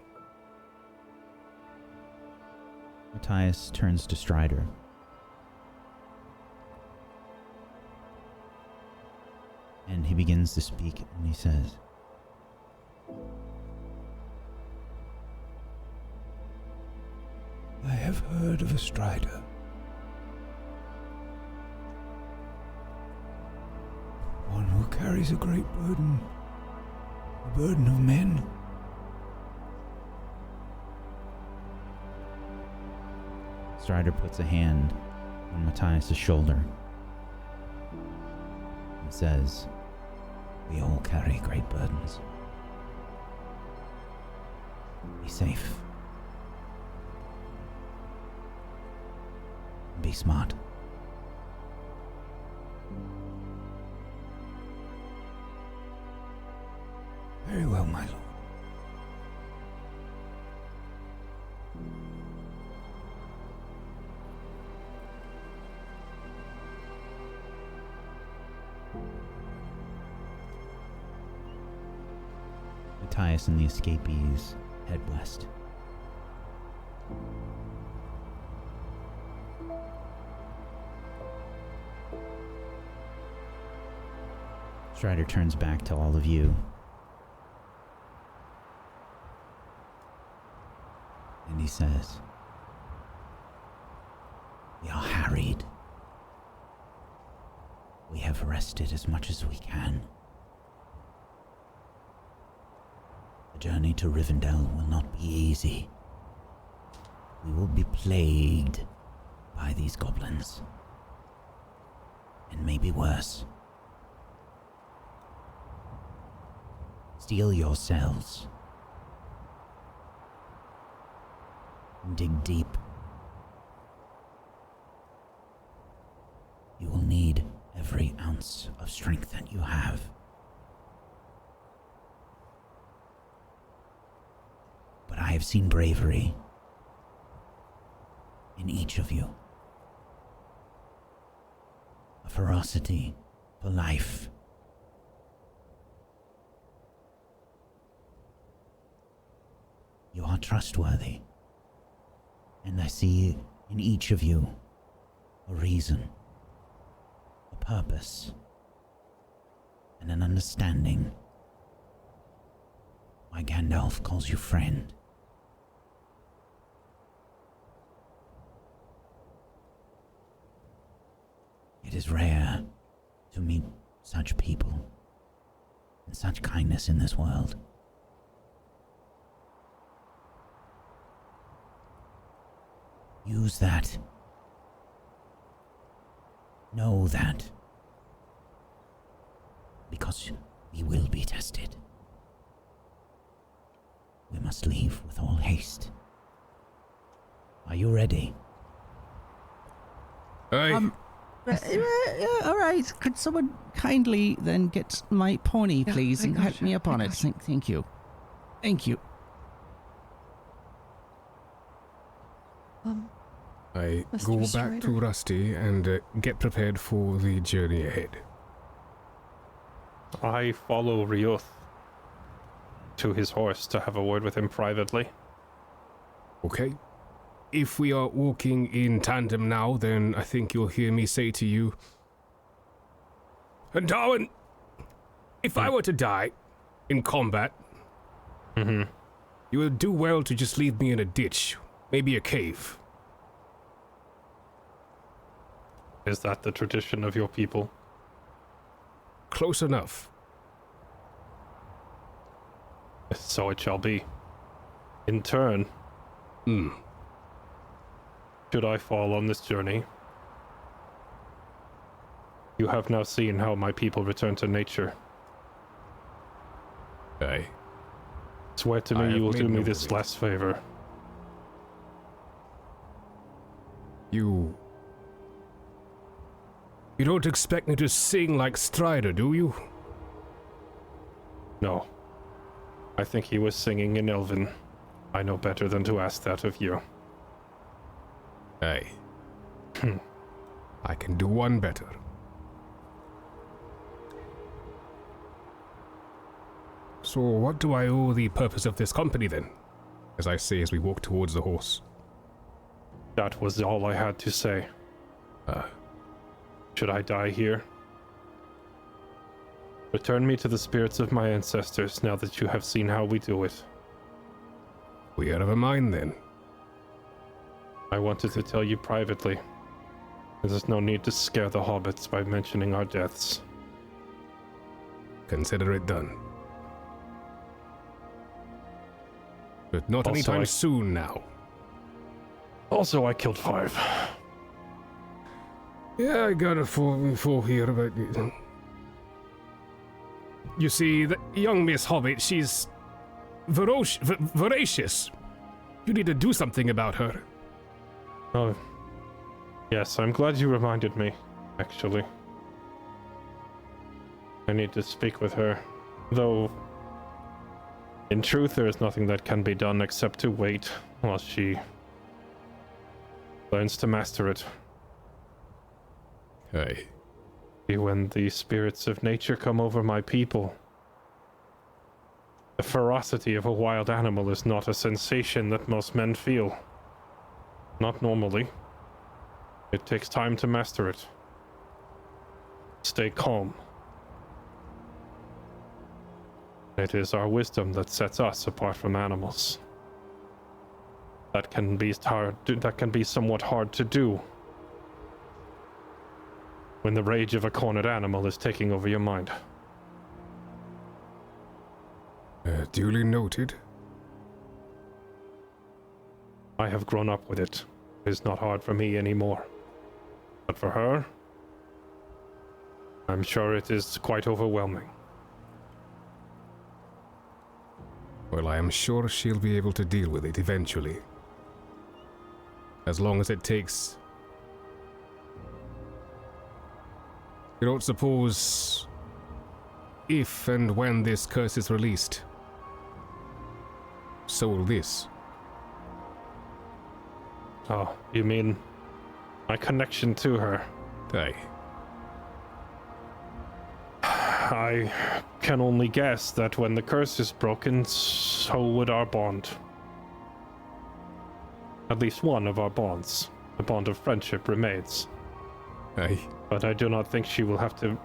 Matthias turns to Strider. And he begins to speak, and he says, I have heard of a Strider. One who carries a great burden. A burden of men. Strider puts a hand on Matthias' shoulder and says, we all carry great burdens. Be safe. Be smart. Very well, my lord. Matthias and the escapees head west. Strider turns back to all of you. And he says, we are harried. We have rested as much as we can. The journey to Rivendell will not be easy. We will be plagued by these goblins. And maybe worse. Steel yourselves. Dig deep. You will need every ounce of strength that you have. But I have seen bravery in each of you. A ferocity for life. You are trustworthy. And I see in each of you a reason, a purpose, and an understanding why Gandalf calls you friend. It is rare to meet such people and such kindness in this world. Use that. Know that. Because we will be tested. We must leave with all haste. Are you ready? Aye. All right. Could someone kindly then get my pony, Yeah, please, I and help gotcha, me up I on it? gotcha. Thank you. Thank you. I Mr. go back Strider. to Rusty and get prepared for the journey ahead. I follow Rioth to his horse to have a word with him privately. Okay? If we are walking in tandem now, then I think you'll hear me say to you, and Darwin, if I were to die in combat, you would do well to just leave me in a ditch, maybe a cave. Is that the tradition of your people? Close enough. So it shall be. In turn, should I fall on this journey, you have now seen how my people return to nature. Aye. Swear to I me have you will made do me note this of it. last favor. You don't expect me to sing like Strider, do you? No. I think he was singing in Elven. I know better than to ask that of you. Hey. I can do one better. So what do I owe the purpose of this company then? As I say as we walk towards the horse. That was all I had to say. Should I die here? Return me to the spirits of my ancestors now that you have seen how we do it. We are of a mind then. I wanted to tell you privately. There's no need to scare the hobbits by mentioning our deaths. Consider it done. But not Also, anytime I- soon now. Also, I killed 5. Yeah, I got a four here, but you see, the young Miss Hobbit, she's voracious. You need to do something about her. Oh, yes, I'm glad you reminded me, actually. I need to speak with her, though in truth there is nothing that can be done except to wait while she learns to master it. Hey. When the spirits of nature come over my people, the ferocity of a wild animal is not a sensation that most men feel. Not normally. It takes time to master it. Stay calm. It is our wisdom that sets us apart from animals. That can be somewhat hard to do when the rage of a cornered animal is taking over your mind. Duly noted. I have grown up with it. It is not hard for me anymore. But for her, I'm sure it is quite overwhelming. Well, I am sure she'll be able to deal with it eventually. As long as it takes. You don't suppose if and when this curse is released, so will this. Oh, you mean my connection to her? Aye. I can only guess that when the curse is broken, so would our bond. At least one of our bonds. The bond of friendship remains. Aye. But I do not think she will have to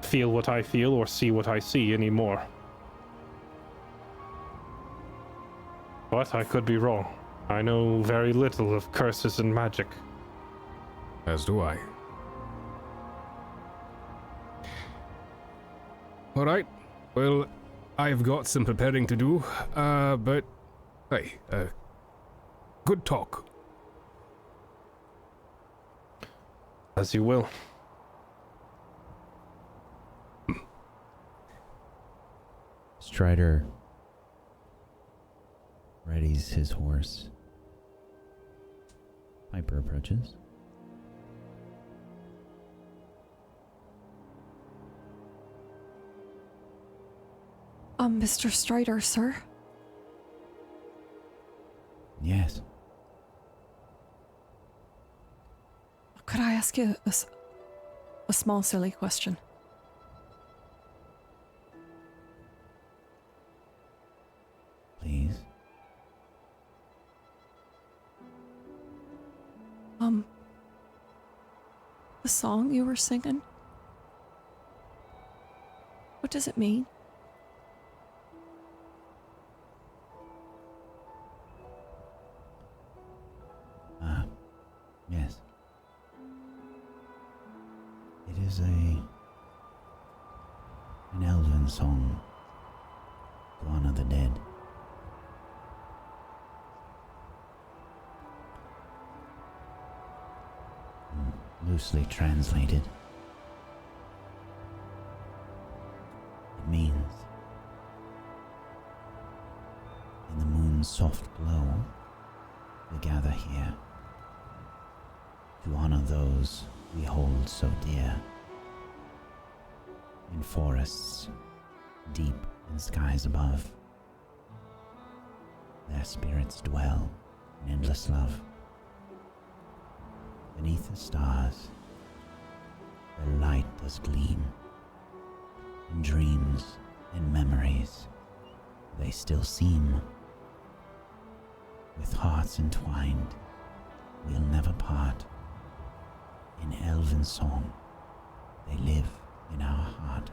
feel what I feel or see what I see anymore. But I could be wrong. I know very little of curses and magic. As do I. Alright, well, I've got some preparing to do, but, hey, good talk. As you will. Strider readies his horse. Piper approaches. Mr. Strider, sir. Yes. Could I ask you a small, silly question? Please. The song you were singing? What does it mean? Yes. It is an elven song to honor the dead. Loosely translated, it means moon's soft glow, we gather here to honor those we hold so dear. In forests, deep in skies above, their spirits dwell in endless love. Beneath the stars, their light does gleam. In dreams and memories, they still seem. With hearts entwined, we'll never part. In elven song, they live in our heart.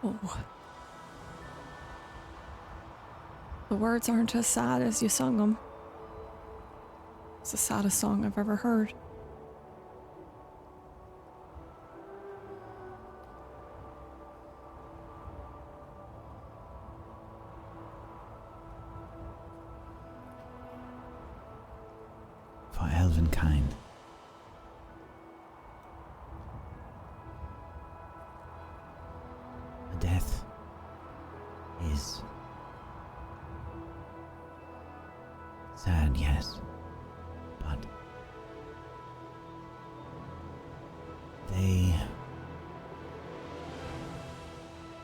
Oh. The words aren't as sad as you sung them. It's the saddest song I've ever heard. For elvenkind, a death is sad, yes, but they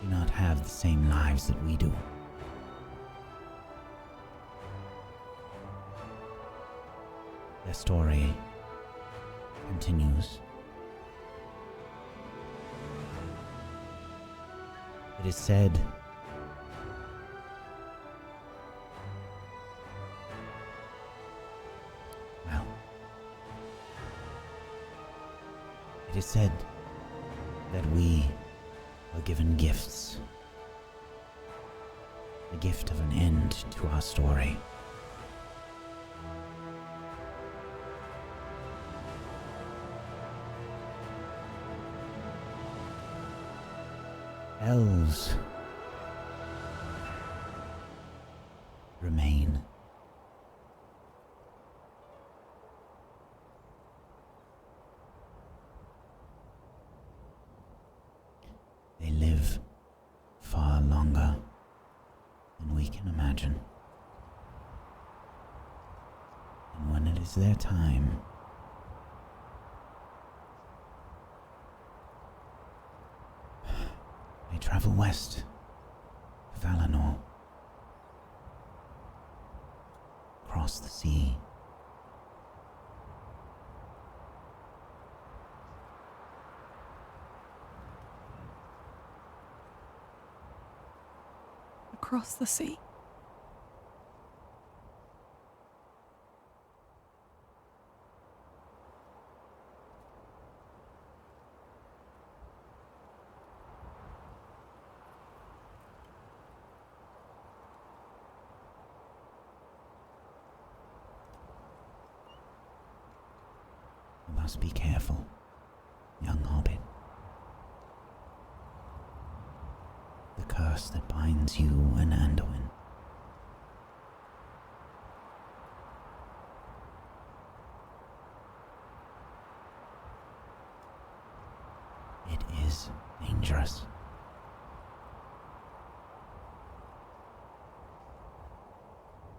do not have the same lives that we do. Their story continues. It is said it is said that we are given gifts. The gift of an end to our story. Elves remain. They live far longer than we can imagine. And when it is their time, they travel west to Valinor, across the sea. Across the sea. You must be careful, young hobbit. The curse that binds you and Anduin. It is dangerous.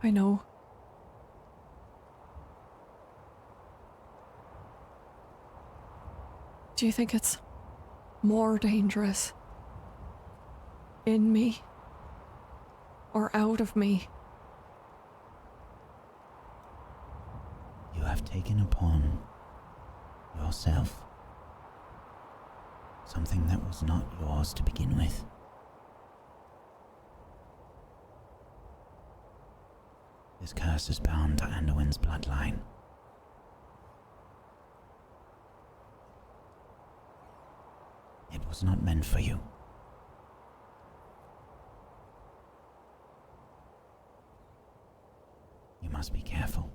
I know. Do you think it's more dangerous in me or out of me? You have taken upon yourself something that was not yours to begin with. This curse is bound to Anduin's bloodline. It was not meant for you. You must be careful.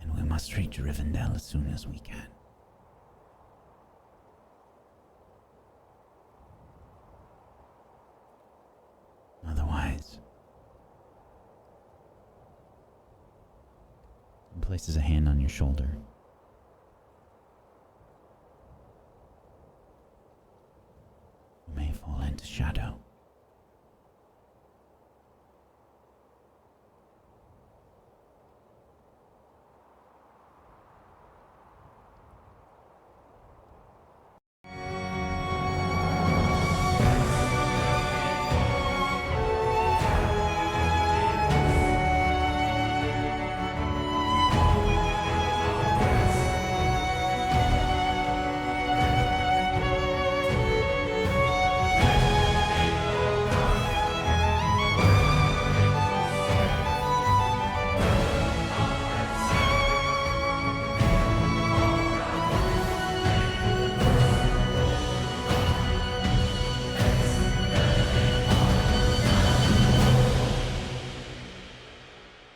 And we must reach Rivendell as soon as we can. Otherwise... He places a hand on your shoulder.